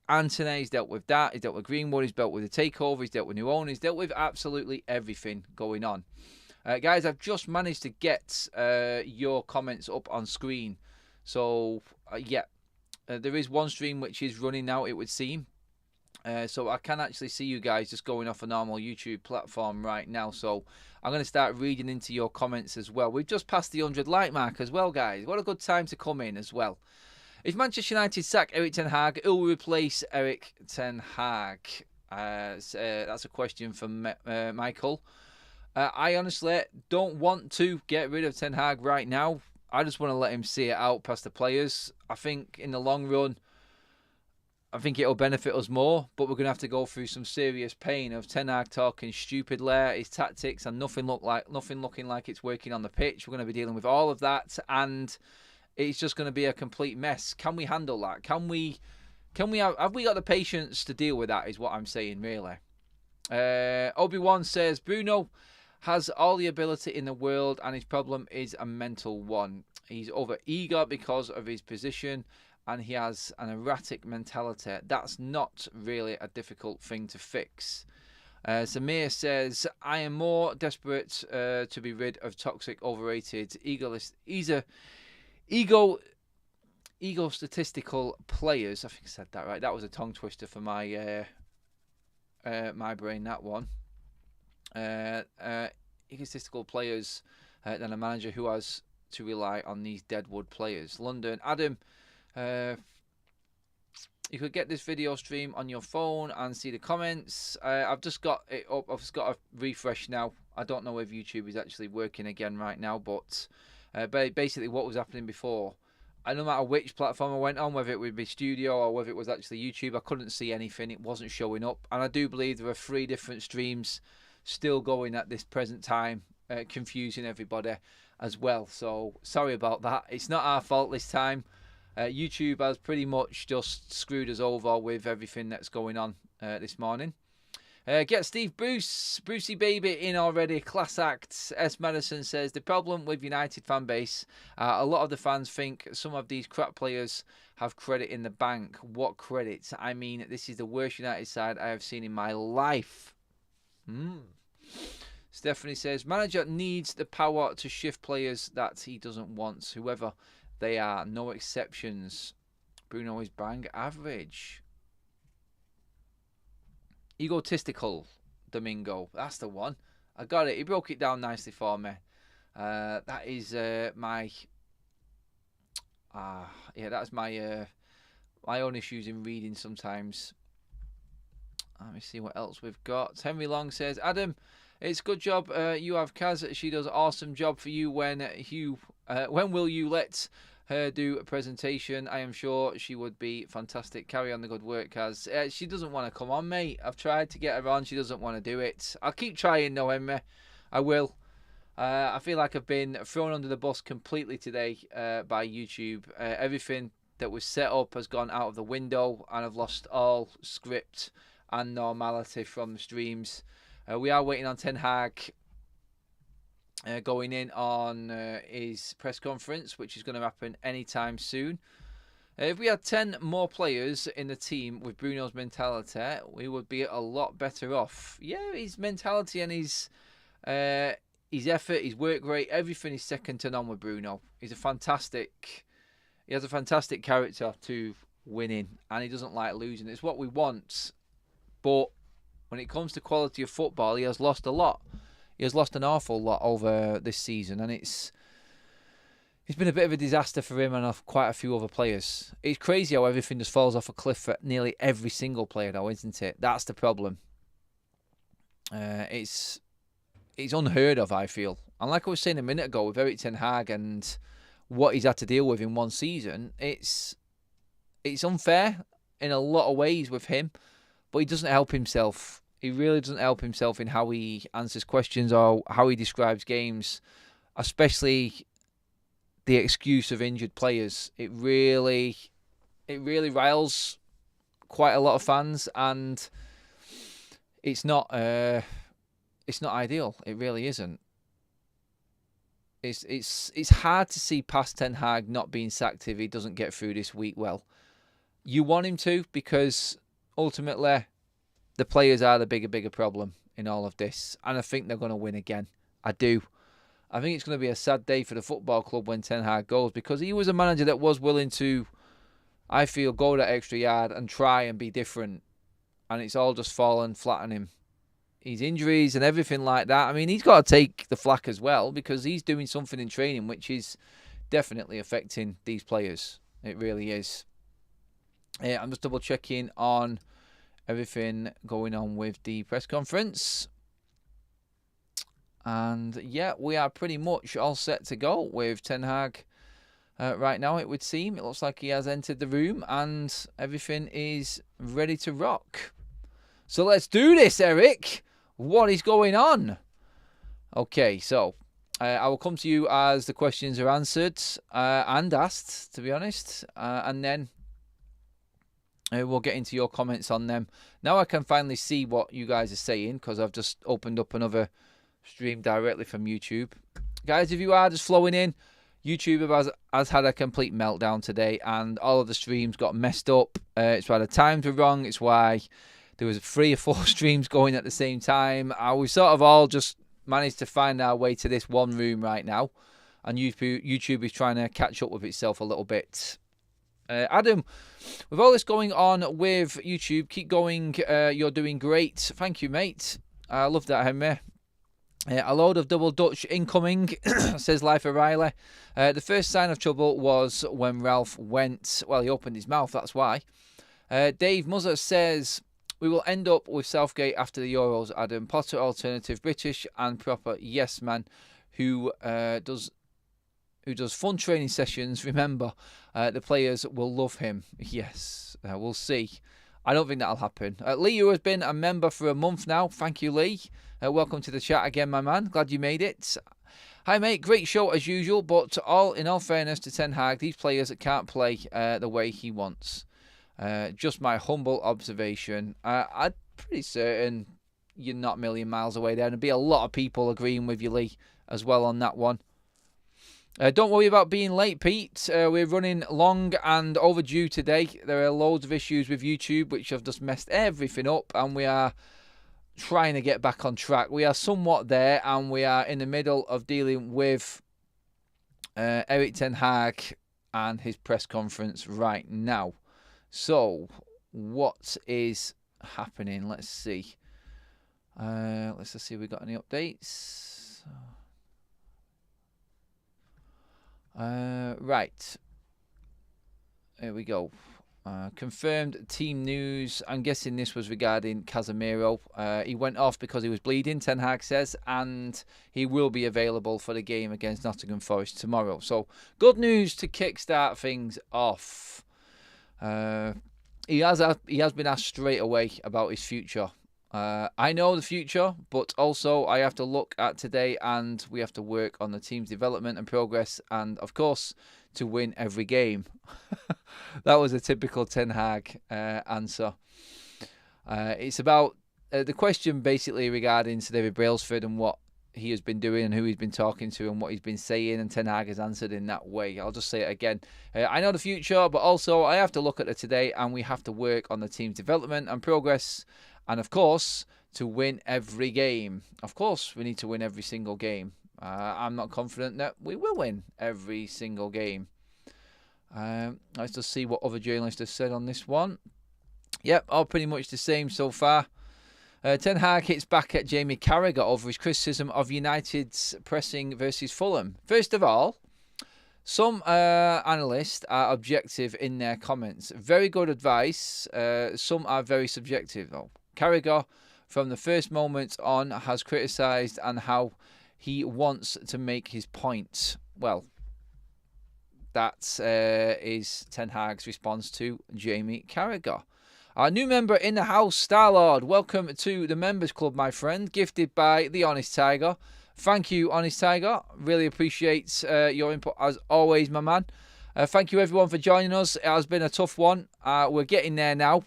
Antony. He's dealt with that. He's dealt with Greenwood. He's dealt with the takeover. He's dealt with new owners. He's dealt with absolutely everything going on. Guys, I've just managed to get your comments up on screen. So, there is one stream which is running now, it would seem. So I can actually see you guys just going off a normal YouTube platform right now. So I'm going to start reading into your comments as well. We've just passed the 100 like mark as well, guys. What a good time to come in as well. If Manchester United sack Erik Ten Hag, who will replace Erik Ten Hag? That's a question from Michael. I honestly don't want to get rid of Ten Hag right now. I just want to let him see it out past the players. I think in the long run, I think it'll benefit us more, but we're going to have to go through some serious pain of Ten Hag talking stupidly, his tactics, and nothing looking like it's working on the pitch. We're going to be dealing with all of that, and it's just going to be a complete mess. Can we handle that? Have we got the patience to deal with that, is what I'm saying, really. Obi-Wan says, Bruno has all the ability in the world, and his problem is a mental one. He's over-eager because of his position, and he has an erratic mentality. That's not really a difficult thing to fix. Samir says, I am more desperate to be rid of toxic, overrated, egotistical players. I think I said that right. That was a tongue twister for my my brain, that one. Egotistical players than a manager who has to rely on these deadwood players. London, Adam, you could get this video stream on your phone and see the comments. I've just got it up. I've just got a refresh now. I don't know if YouTube is actually working again right now, but basically what was happening before, no matter which platform I went on, whether it would be Studio or whether it was actually YouTube, I couldn't see anything. It wasn't showing up. And I do believe there are 3 different streams still going at this present time, confusing everybody as well. So sorry about that. It's not our fault this time. YouTube has pretty much just screwed us over with everything that's going on this morning. Get Steve Brucey Baby in already. Class act. S. Madison says, the problem with United fan base, a lot of the fans think some of these crap players have credit in the bank. What credit? I mean, this is the worst United side I have seen in my life. Stephanie says, manager needs the power to shift players that he doesn't want, whoever they are, no exceptions. Bruno is bang average. Egotistical Domingo, that's the one. I got it. He broke it down nicely for me. That is my that's my own issues in reading sometimes. Let me see what else we've got. Henry Long says, Adam, it's good job you have Kaz. She does an awesome job for you. When will you let her do a presentation? I am sure she would be fantastic. Carry on the good work, Kaz. She doesn't want to come on, mate. I've tried to get her on. She doesn't want to do it. I'll keep trying, though, Henry. I will. I feel like I've been thrown under the bus completely today by YouTube. Everything that was set up has gone out of the window, and I've lost all script and normality from the streams. We are waiting on Ten Hag going in on his press conference, which is going to happen anytime soon. If we had 10 more players in the team with Bruno's mentality, we would be a lot better off. Yeah, his mentality and his effort, his work rate, everything is second to none with Bruno. He has a fantastic character to winning, and he doesn't like losing. It's what we want. But when it comes to quality of football, he has lost a lot. He has lost an awful lot over this season, and it's been a bit of a disaster for him and quite a few other players. It's crazy how everything just falls off a cliff for nearly every single player, though, isn't it? That's the problem. It's unheard of, I feel. And like I was saying a minute ago with Erik Ten Hag and what he's had to deal with in one season, it's unfair in a lot of ways with him, but he doesn't help himself. He really doesn't help himself in how he answers questions or how he describes games, especially the excuse of injured players. It really riles quite a lot of fans, and it's not ideal. It really isn't. It's hard to see past Ten Hag not being sacked if he doesn't get through this week well. You want him to, because ultimately the players are the bigger problem in all of this, and I think they're going to win again. I do. I think it's going to be a sad day for the football club when Ten Hag goes, because he was a manager that was willing to, I feel, go that extra yard and try and be different, and it's all just fallen flat on him. His injuries and everything like that. I mean, he's got to take the flak as well, because he's doing something in training which is definitely affecting these players. It really is. I'm just double checking on everything going on with the press conference. And yeah, we are pretty much all set to go with Ten Hag right now, it would seem. It looks like he has entered the room and everything is ready to rock. So let's do this, Eric. What is going on? Okay, so I will come to you as the questions are answered and asked, to be honest. And then we'll get into your comments on them. Now I can finally see what you guys are saying, because I've just opened up another stream directly from YouTube. Guys, if you are just flowing in, YouTube has had a complete meltdown today, and all of the streams got messed up. It's why the times were wrong. It's why there was 3 or 4 streams going at the same time. We sort of all just managed to find our way to this one room right now, and YouTube is trying to catch up with itself a little bit. Adam, with all this going on with YouTube, keep going. You're doing great. Thank you, mate. I love that, Henry. A load of double Dutch incoming, says Life O'Reilly. The first sign of trouble was when Ralph went. Well, he opened his mouth, that's why. Dave Muzzer says, we will end up with Southgate after the Euros. Adam Potter, alternative British and proper yes man who does fun training sessions. Remember, the players will love him. Yes, we'll see. I don't think that'll happen. Lee, who has been a member for a month now. Thank you, Lee. Welcome to the chat again, my man. Glad you made it. Hi, mate. Great show as usual, but in all fairness to Ten Hag, these players can't play the way he wants. Just my humble observation. I'm pretty certain you're not a million miles away there. And there'll be a lot of people agreeing with you, Lee, as well on that one. Don't worry about being late, Pete. We're running long and overdue today. There are loads of issues with YouTube which have just messed everything up, and we are trying to get back on track. We are somewhat there, and we are in the middle of dealing with Erik Ten Hag and his press conference right now. So, what is happening? Let's see. Let's see if we got any updates. Right. Here we go. Confirmed team news. I'm guessing this was regarding Casemiro. He went off because he was bleeding, Ten Hag says, and he will be available for the game against Nottingham Forest tomorrow. So, good news to kickstart things off. He has been asked straight away about his future. I know the future, but also I have to look at today, and we have to work on the team's development and progress, and of course to win every game. That was a typical Ten Hag answer. It's about the question basically regarding Sir David Brailsford and what he has been doing and who he's been talking to and what he's been saying, and Ten Hag has answered in that way. I'll just say it again. I know the future, but also I have to look at it today, and we have to work on the team's development and progress, and of course to win every game. Of course we need to win every single game. I'm not confident that we will win every single game. Let's just see what other journalists have said on this one. Yep, all pretty much the same so far. Ten Hag hits back at Jamie Carragher over his criticism of United's pressing versus Fulham. First of all, some analysts are objective in their comments. Very good advice. Some are very subjective, though. Carragher, from the first moment on, has criticised and how he wants to make his point. Well, that is Ten Hag's response to Jamie Carragher. Our new member in the house, Starlord. Welcome to the Members Club, my friend. Gifted by the Honest Tiger. Thank you, Honest Tiger. Really appreciate your input as always, my man. Thank you, everyone, for joining us. It has been a tough one. We're getting there now,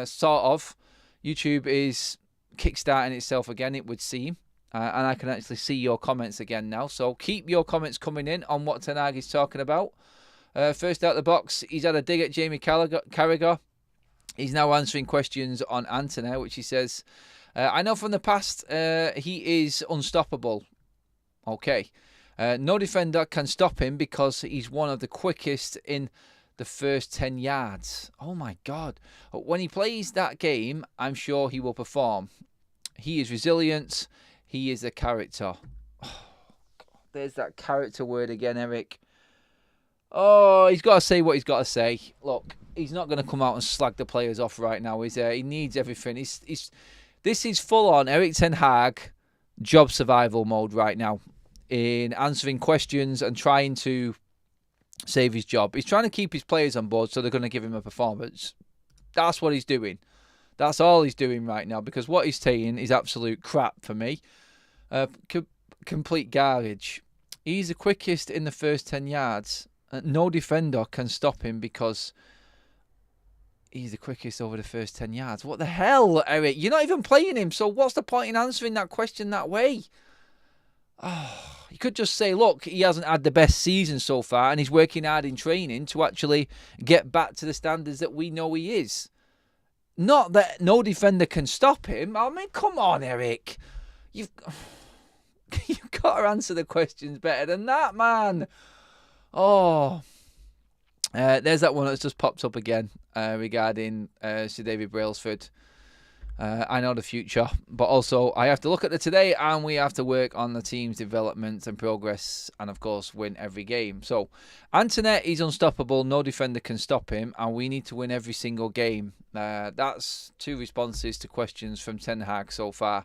sort of. YouTube is kickstarting itself again, it would seem. And I can actually see your comments again now. So keep your comments coming in on what Ten Hag is talking about. First out the box, he's had a dig at Jamie Carragher. He's now answering questions on Antony, which he says, I know from the past he is unstoppable. Okay. No defender can stop him because he's one of the quickest in the first 10 yards. Oh, my God. When he plays that game, I'm sure he will perform. He is resilient. He is a character. Oh, God. There's that character word again, Eric. Oh, he's got to say what he's got to say. Look, he's not going to come out and slag the players off right now, is he? He needs everything. This is full-on Erik Ten Hag job survival mode right now in answering questions and trying to save his job. He's trying to keep his players on board so they're going to give him a performance. That's what he's doing. That's all he's doing right now, because what he's saying is absolute crap for me. Complete garbage. He's the quickest in the first 10 yards. No defender can stop him because he's the quickest over the first 10 yards. What the hell, Eric? You're not even playing him, so what's the point in answering that question that way? Oh, you could just say, look, he hasn't had the best season so far and he's working hard in training to actually get back to the standards that we know he is. Not that no defender can stop him. I mean, come on, Eric. You've got to answer the questions better than that, man. Oh, there's that one that's just popped up again regarding Sir David Brailsford. I know the future, but also I have to look at the today, and we have to work on the team's development and progress, and of course win every game. So Antoinette is unstoppable, no defender can stop him, and we need to win every single game. That's 2 responses to questions from Ten Hag so far.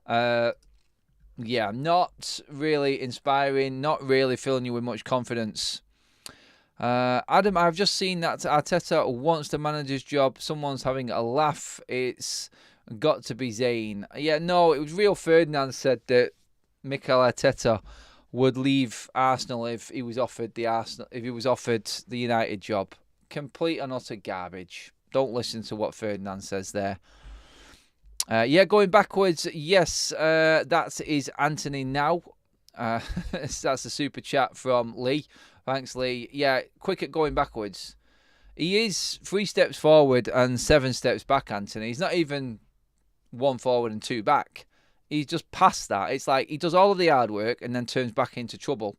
Yeah, not really inspiring, not really filling you with much confidence. Adam, I've just seen that Arteta wants the manager's job. Someone's having a laugh. It's got to be Zayn. Yeah, no, it was Rio Ferdinand said that Mikel Arteta would leave Arsenal if he was offered the United job. Complete and utter garbage. Don't listen to what Ferdinand says there. Yeah, going backwards. Yes, that is Anthony now. That's a super chat from Lee. Thanks, Lee. Yeah, quick at going backwards. He is 3 steps forward and 7 steps back, Anthony. He's not even 1 forward and 2 back. He's just past that. It's like he does all of the hard work and then turns back into trouble.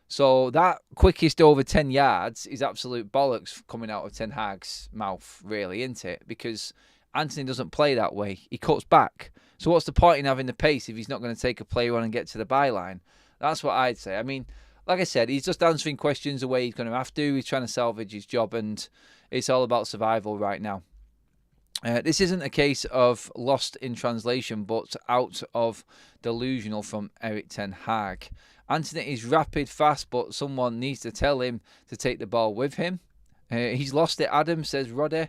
So that quickest over 10 yards is absolute bollocks coming out of Ten Hag's mouth, really, isn't it? Because Anthony doesn't play that way. He cuts back. So what's the point in having the pace if he's not going to take a player on and get to the byline? That's what I'd say. I mean, like I said, he's just answering questions the way he's going to have to. He's trying to salvage his job, and it's all about survival right now. This isn't a case of lost in translation, but out of delusional from Erik Ten Hag. Anthony is rapid, fast, but someone needs to tell him to take the ball with him. He's lost it, Adam, says Roddy.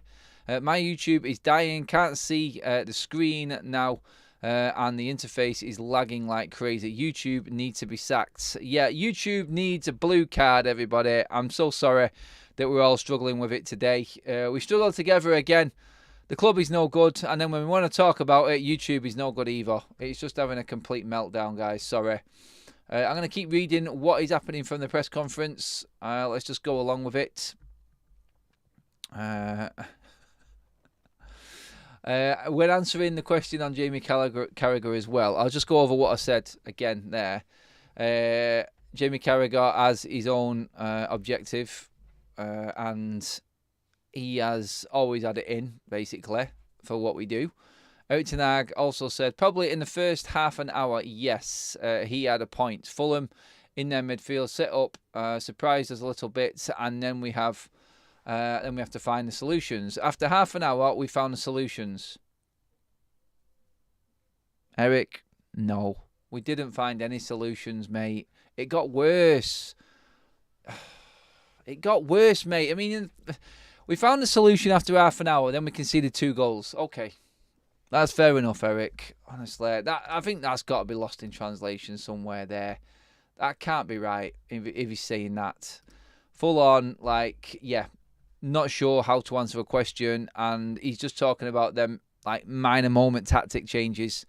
My YouTube is dying. Can't see the screen now. And the interface is lagging like crazy. YouTube needs to be sacked. Yeah, YouTube needs a blue card, everybody. I'm so sorry that we're all struggling with it today. We struggle together again. The club is no good. And then when we want to talk about it, YouTube is no good either. It's just having a complete meltdown, guys. Sorry. I'm going to keep reading what is happening from the press conference. Let's just go along with it. When answering the question on Jamie Carragher as well, I'll just go over what I said again there. Jamie Carragher has his own objective, and he has always had it in, basically, for what we do. Erik Ten Hag also said, probably in the first half an hour, yes, he had a point. Fulham in their midfield set up, surprised us a little bit, and then we have to find the solutions. After half an hour, we found the solutions. Eric, no. We didn't find any solutions, mate. It got worse. It got worse, mate. I mean, we found the solution after half an hour, then we conceded 2 goals. Okay. That's fair enough, Eric. Honestly, I think that's got to be lost in translation somewhere there. That can't be right if he's saying that. Full on, like, yeah, not sure how to answer a question, and he's just talking about them like minor moment tactic changes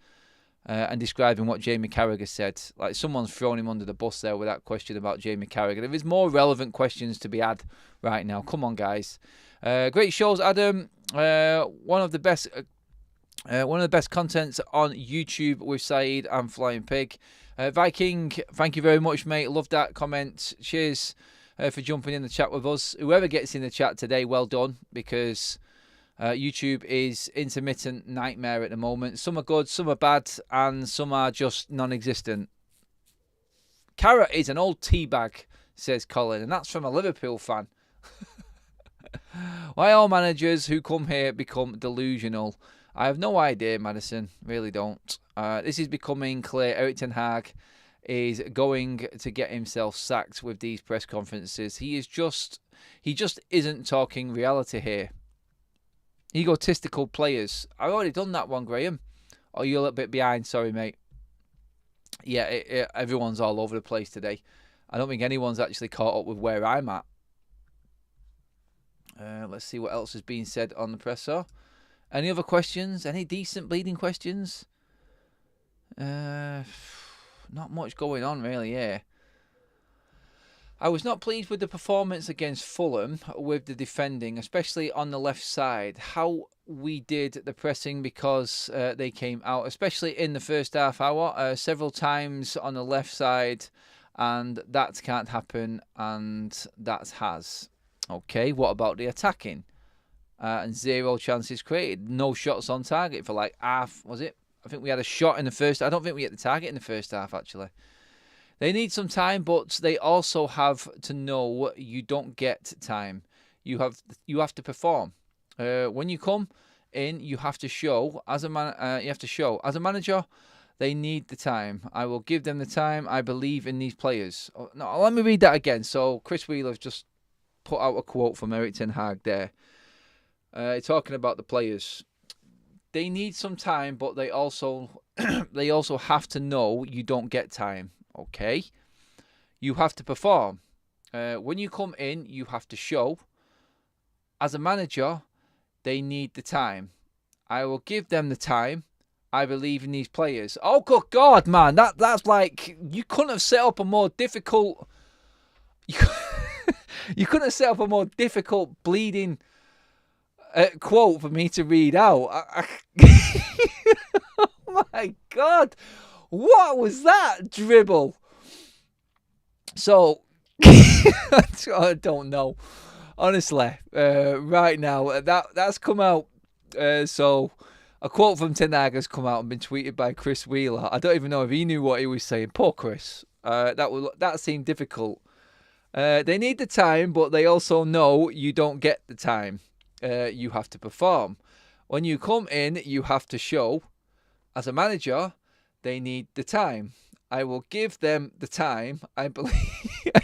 and describing what Jamie Carragher said. Like, someone's thrown him under the bus there with that question about Jamie Carragher. There's more relevant questions to be had right now. Come on, guys. Great shows, Adam. One of the best contents on YouTube with Saeed and Flying Pig. Viking, thank you very much, mate. Love that comment. Cheers for jumping in the chat with us. Whoever gets in the chat today, well done, because YouTube is intermittent nightmare at the moment. Some are good, some are bad, and some are just non-existent. Carrot is an old teabag, says Colin, and that's from a Liverpool fan. Why all managers who come here become delusional? I have no idea, Madison. Really don't. This is becoming clear. Erik Ten Hag is going to get himself sacked with these press conferences. He just isn't talking reality here. Egotistical players. I've already done that one, Graham. Oh, you're a little bit behind. Sorry, mate. Yeah, everyone's all over the place today. I don't think anyone's actually caught up with where I'm at. Let's see what else is being said on the presser. Any other questions? Any decent bleeding questions? Not much going on, really, yeah. I was not pleased with the performance against Fulham with the defending, especially on the left side. How we did the pressing because they came out, especially in the first half hour, several times on the left side, and that can't happen, and that has. Okay, what about the attacking? and 0 chances created. No shots on target for like half, was it? I think we had a shot in the first. I don't think we hit the target in the first half, actually. They need some time, but they also have to know you don't get time. You have to perform. When you come in, you have to show as a manager. They need the time. I will give them the time. I believe in these players. Oh, no, let me read that again. So Chris Wheeler's just put out a quote from Erik Ten Hag there, talking about the players. They need some time, but they also have to know you don't get time. Okay, you have to perform. When you come in, you have to show. As a manager, they need the time. I will give them the time. I believe in these players. Oh, good God, man. That's like, you couldn't have set up a more difficult... You couldn't have set up a more difficult bleeding quote for me to read out. Oh, my God. What was that dribble? So, I don't know. Honestly, right now, that's come out. So, a quote from Ten Hag has come out and been tweeted by Chris Wheeler. I don't even know if he knew what he was saying. Poor Chris. That seemed difficult. They need the time, but they also know you don't get the time. You have to perform. When you come in, you have to show. As a manager, they need the time. I will give them the time. I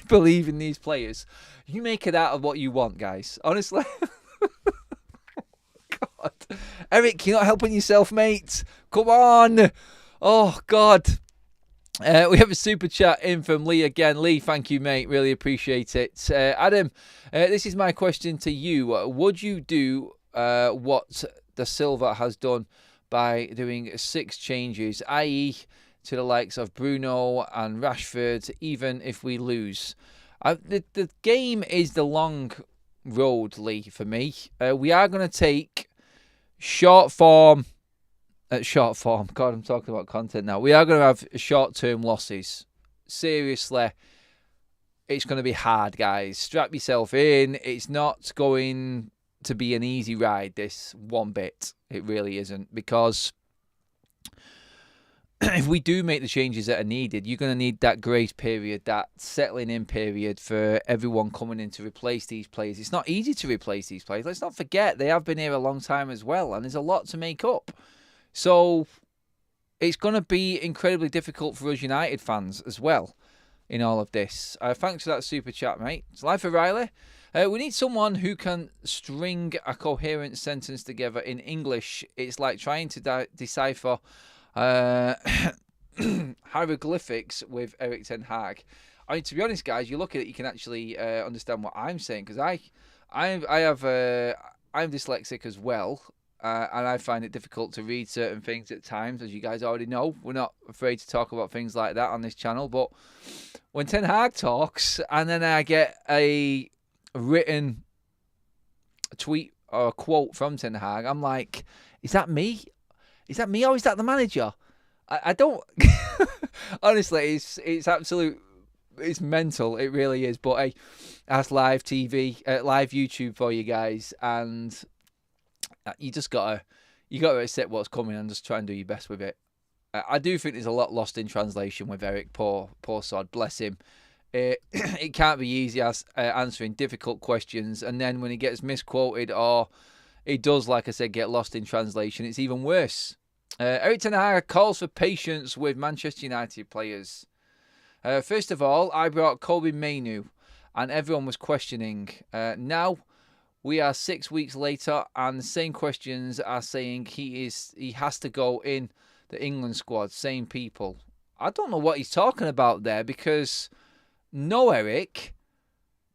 believe in these players. You make it out of what you want, guys. Honestly. God. Eric, you're not helping yourself, mate. Come on. Oh, God. We have a super chat in from Lee again. Lee, thank you, mate. Really appreciate it. Adam, this is my question to you. Would you do what De Silva has done by doing 6 changes, i.e., to the likes of Bruno and Rashford, even if we lose? The game is the long road, Lee, for me. We are going to take short form. God, I'm talking about content now. We are going to have short-term losses. Seriously, it's going to be hard, guys. Strap yourself in. It's not going to be an easy ride, this one bit. It really isn't, because if we do make the changes that are needed, you're going to need that grace period, that settling in period for everyone coming in to replace these players. It's not easy to replace these players. Let's not forget, they have been here a long time as well, and there's a lot to make up. So it's going to be incredibly difficult for us United fans as well in all of this. Thanks for that super chat, mate. It's Life of Riley. We need someone who can string a coherent sentence together in English. It's like trying to decipher hieroglyphics with Erik Ten Hag. I mean, to be honest, guys, you look at it, you can actually understand what I'm saying, because I'm dyslexic as well. And I find it difficult to read certain things at times, as you guys already know. We're not afraid to talk about things like that on this channel. But when Ten Hag talks, and then I get a written tweet or a quote from Ten Hag, I'm like, is that me? Is that me, or is that the manager? I don't... Honestly, it's absolute... It's mental. It really is. But hey, that's live TV, live YouTube for you guys. And... you gotta accept what's coming and just try and do your best with it. I do think there's a lot lost in translation with Eric. Poor sod, bless him. It can't be easy as answering difficult questions, and then when he gets misquoted or he does, like I said, get lost in translation, it's even worse. Erik Ten Hag calls for patience with Manchester United players. First of all, I brought Kobe Mainoo, and everyone was questioning. Now we are 6 weeks later, and the same questions are saying he has to go in the England squad. Same people. I don't know what he's talking about there, because no, Eric,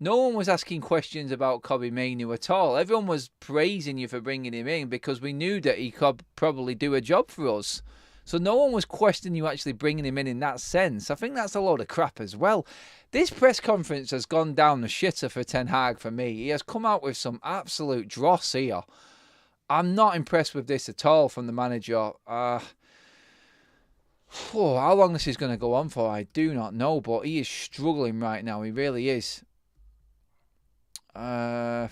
no one was asking questions about Kobe Mainoo at all. Everyone was praising you for bringing him in because we knew that he could probably do a job for us. So no one was questioning you actually bringing him in that sense. I think that's a load of crap as well. This press conference has gone down the shitter for Ten Hag for me. He has come out with some absolute dross here. I'm not impressed with this at all from the manager. How long this is going to go on for, I do not know. But he is struggling right now. He really is. Let's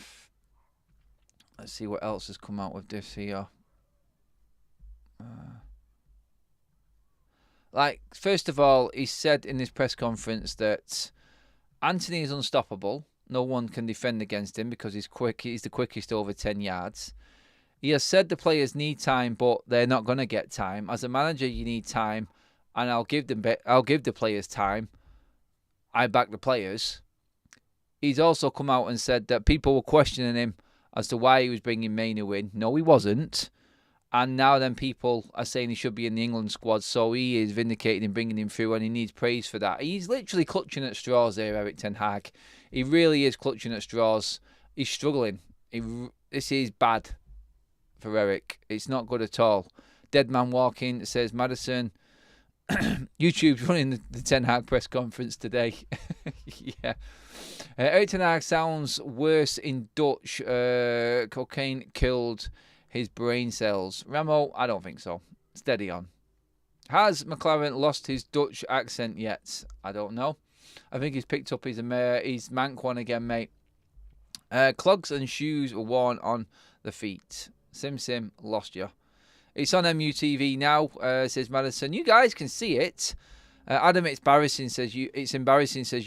Let's see what else has come out with this here. First of all, he said in this press conference that Anthony is unstoppable. No one can defend against him because he's quick. He's the quickest over 10 yards. He has said the players need time, but they're not going to get time. As a manager, you need time, and I'll give the players time. I back the players. He's also come out and said that people were questioning him as to why he was bringing Mainu in. No, he wasn't. And now then people are saying he should be in the England squad, so he is vindicated in bringing him through, and he needs praise for that. He's literally clutching at straws there, Eric Ten Hag. He really is clutching at straws. He's struggling. This is bad for Eric. It's not good at all. Dead man walking, says Madison. YouTube's running the Ten Hag press conference today. Yeah. Eric Ten Hag sounds worse in Dutch. Cocaine killed his brain cells. Ramo, I don't think so. Steady on. Has McLaren lost his Dutch accent yet? I don't know. I think he's picked up his Mank one again, mate. Clogs and shoes were worn on the feet. Sim, lost you. It's on MUTV now, says Madison. You guys can see it. Adam, it's embarrassing, says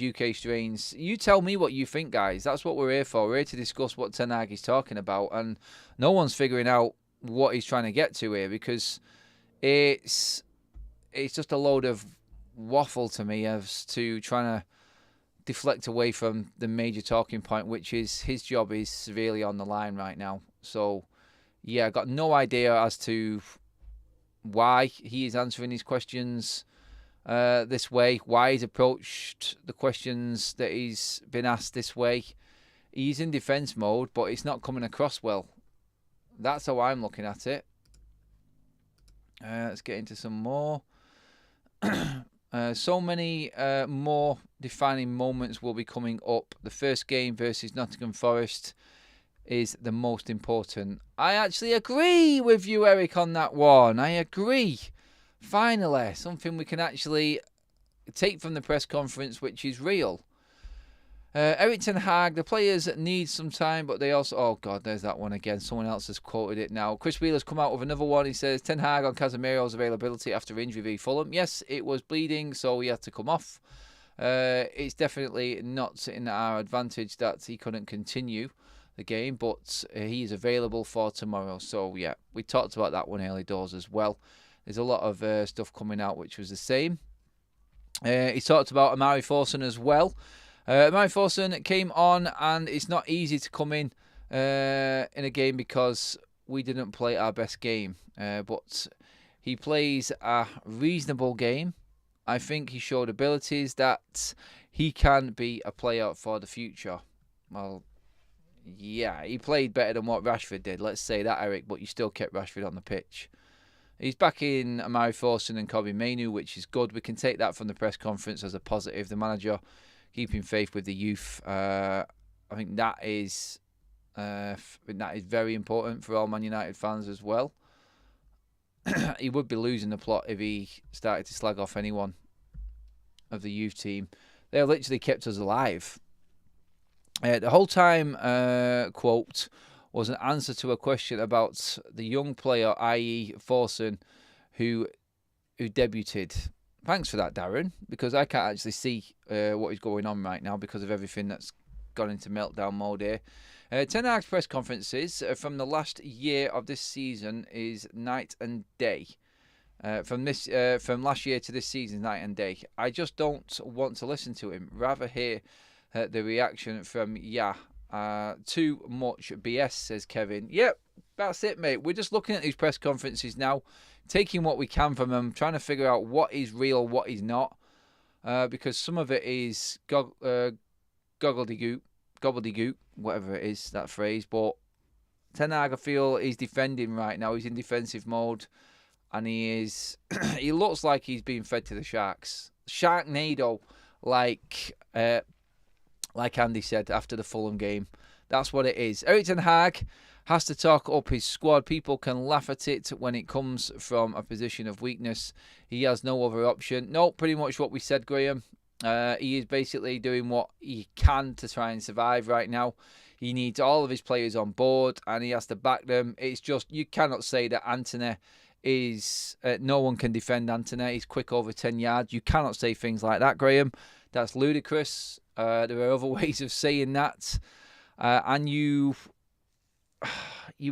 UK Strains. You tell me what you think, guys. That's what we're here for. We're here to discuss what Ten Hag is talking about, and no one's figuring out what he's trying to get to here, because it's just a load of waffle to me as to trying to deflect away from the major talking point, which is his job is severely on the line right now. So, yeah, I got no idea as to why he is answering these questions this way, why he's approached the questions that he's been asked this way. He's in defence mode, but it's not coming across well. That's how I'm looking at it. Let's get into some more. So many more defining moments will be coming up. The first game versus Nottingham Forest is the most important. I actually agree with you, Eric, on that one. I agree. Finally, something we can actually take from the press conference, which is real. Eric Ten Hag, the players need some time, but they also... Oh, God, there's that one again. Someone else has quoted it now. Chris Wheeler's come out with another one. He says, Ten Hag on Casemiro's availability after injury v Fulham. Yes, it was bleeding, so he had to come off. It's definitely not in our advantage that he couldn't continue the game, but he is available for tomorrow. So, yeah, we talked about that one early doors as well. There's a lot of stuff coming out which was the same. He talked about Amari Forson as well. Amari Forson came on, and it's not easy to come in a game because we didn't play our best game. But he plays a reasonable game. I think he showed abilities that he can be a player for the future. Well, yeah, he played better than what Rashford did. Let's say that, Eric, but you still kept Rashford on the pitch. He's back in Amari Forson and Kobbie Mainoo, which is good. We can take that from the press conference as a positive. The manager keeping faith with the youth. I think that is very important for all Man United fans as well. He would be losing the plot if he started to slag off anyone of the youth team. They literally kept us alive. The whole time quote was an answer to a question about the young player, i.e. Forson, who debuted. Thanks for that, Darren, because I can't actually see what is going on right now because of everything that's gone into meltdown mode here. Ten Hag's press conferences from the last year of this season is night and day. From last year to this season, night and day. I just don't want to listen to him. Rather hear the reaction from too much BS, says Kevin. Yep, that's it, mate. We're just looking at these press conferences now, taking what we can from them, trying to figure out what is real, what is not, because some of it is gobbledygook, whatever it is, that phrase. But Ten Hag, I feel, is defending right now. He's in defensive mode, and he looks like he's being fed to the Sharks. Sharknado, like Andy said after the Fulham game. That's what it is. Eric Ten Hag has to talk up his squad. People can laugh at it when it comes from a position of weakness. He has no other option. No, pretty much what we said, Graham. He is basically doing what he can to try and survive right now. He needs all of his players on board, and he has to back them. It's just, you cannot say that Antony is... no one can defend Antony. He's quick over 10 yards. You cannot say things like that, Graham. That's ludicrous. There are other ways of saying that. And you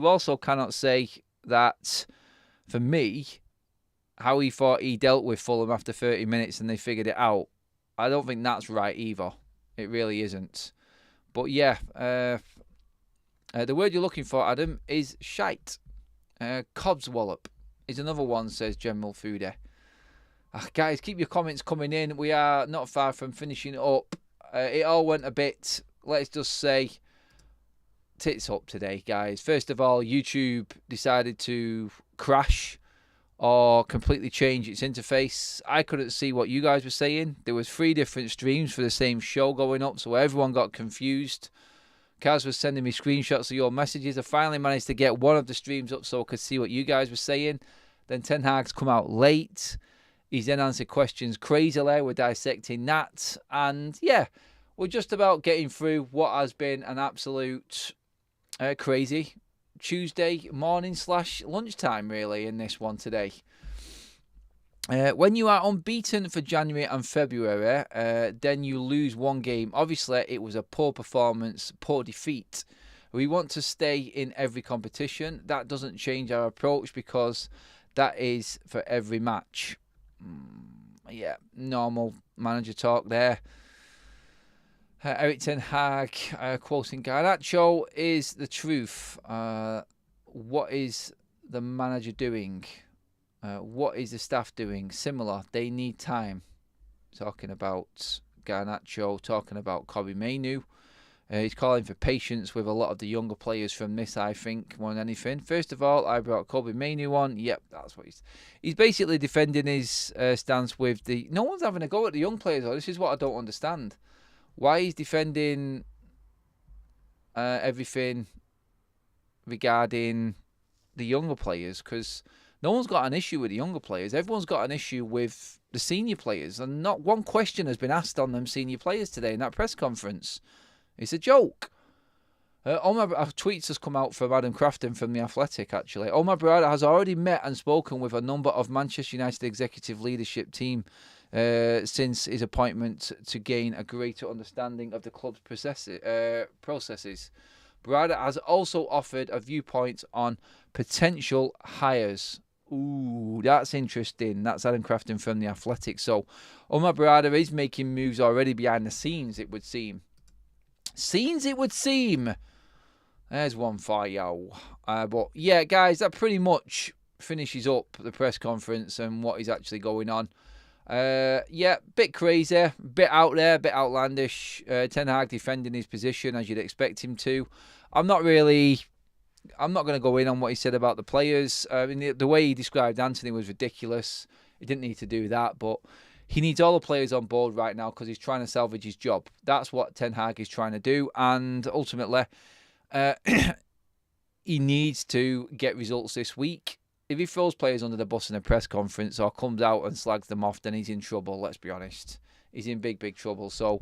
also cannot say that, for me, how he thought he dealt with Fulham after 30 minutes and they figured it out. I don't think that's right either. It really isn't. But yeah, the word you're looking for, Adam, is shite. Codswallop is another one, says General Foodie. Guys, keep your comments coming in. We are not far from finishing up. It all went a bit, let's just say, tits up today, guys. First of all, YouTube decided to crash or completely change its interface. I couldn't see what you guys were saying. There was 3 different streams for the same show going up, so everyone got confused. Kaz was sending me screenshots of your messages. I finally managed to get one of the streams up so I could see what you guys were saying. Then Ten Hag's come out late. He's then answered questions crazily. We're dissecting that. And yeah, we're just about getting through what has been an absolute crazy Tuesday morning / lunchtime, really, in this one today. When you are unbeaten for January and February, then you lose one game. Obviously, it was a poor performance, poor defeat. We want to stay in every competition. That doesn't change our approach because that is for every match. Yeah, normal manager talk there. Eric Ten Hag quoting Garnacho is the truth. What is the manager doing? What is the staff doing? Similar. They need time. Talking about Garnacho, talking about Kobe Mainu. He's calling for patience with a lot of the younger players from this, I think, more than anything. First of all, I brought Kobe Mainu on. Yep, that's what he's basically defending his stance with the... No one's having a go at the young players, though. This is what I don't understand. Why he's defending everything regarding the younger players, because no one's got an issue with the younger players. Everyone's got an issue with the senior players, and not one question has been asked on them senior players today in that press conference. It's a joke. Tweets has come out from Adam Crafton from The Athletic, actually. Omar Barada has already met and spoken with a number of Manchester United executive leadership team since his appointment to gain a greater understanding of the club's processes. Barada has also offered a viewpoint on potential hires. Ooh, that's interesting. That's Adam Crafton from The Athletic. So, Omar Barada is making moves already behind the scenes, it would seem. There's one for you. But yeah, guys, that pretty much finishes up the press conference and what is actually going on. Yeah, bit crazy, bit out there, bit outlandish. Ten Hag defending his position as you'd expect him to. I'm not going to go in on what he said about the players. The way he described Antony was ridiculous. He didn't need to do that, but he needs all the players on board right now because he's trying to salvage his job. That's what Ten Hag is trying to do, and ultimately, he needs to get results this week. If he throws players under the bus in a press conference or comes out and slags them off, then he's in trouble, let's be honest. He's in big, big trouble. So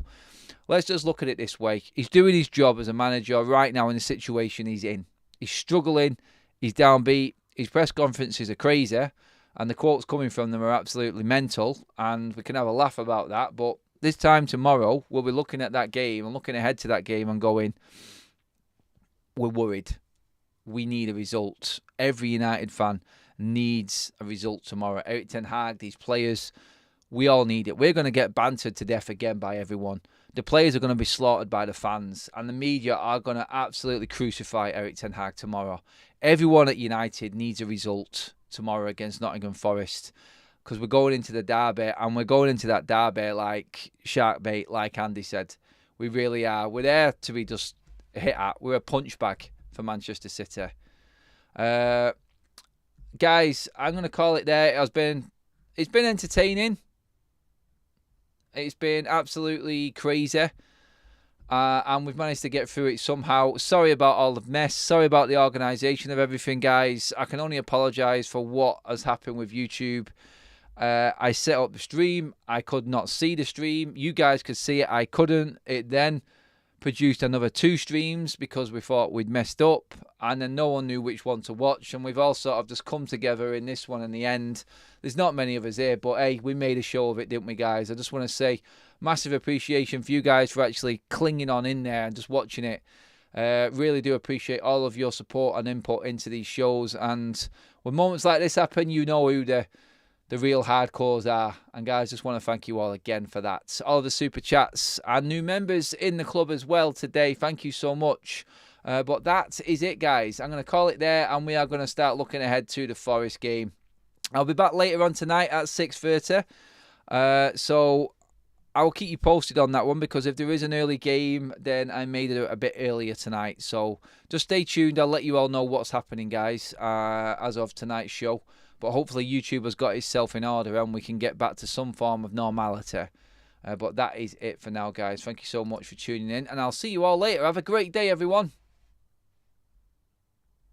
let's just look at it this way. He's doing his job as a manager right now in the situation he's in. He's struggling. He's downbeat. His press conferences are crazy. And the quotes coming from them are absolutely mental. And we can have a laugh about that. But this time tomorrow, we'll be looking at that game and looking ahead to that game and going, we're worried. We need a result. Every United fan needs a result tomorrow. Eric Ten Hag, these players, we all need it. We're going to get bantered to death again by everyone. The players are going to be slaughtered by the fans, and the media are going to absolutely crucify Eric Ten Hag tomorrow. Everyone at United needs a result tomorrow against Nottingham Forest, because we're going into the derby, and we're going into that derby like shark bait, like Andy said. We really are. We're there to be just hit at. We're a punch bag for Manchester City. Guys, I'm going to call it there. It's been entertaining. It's been absolutely crazy. And we've managed to get through it somehow. Sorry about all the mess. Sorry about the organisation of everything, guys. I can only apologise for what has happened with YouTube. I set up the stream. I could not see the stream. You guys could see it. I couldn't. It then produced another 2 streams because we thought we'd messed up, and then no one knew which one to watch, and we've all sort of just come together in this one in the end. There's not many of us here, but hey, we made a show of it, didn't we, guys? I just want to say massive appreciation for you guys for actually clinging on in there and just watching it. Really do appreciate all of your support and input into these shows, and when moments like this happen, you know who the real hardcores are. And guys, just want to thank you all again for that. All the super chats and new members in the club as well today. Thank you so much. But that is it, guys. I'm going to call it there, and we are going to start looking ahead to the Forest game. I'll be back later on tonight at 6:30. So I will keep you posted on that one, because if there is an early game, then I made it a bit earlier tonight. So just stay tuned. I'll let you all know what's happening, guys, as of tonight's show. But hopefully YouTube has got itself in order and we can get back to some form of normality. But that is it for now, guys. Thank you so much for tuning in, and I'll see you all later. Have a great day, everyone.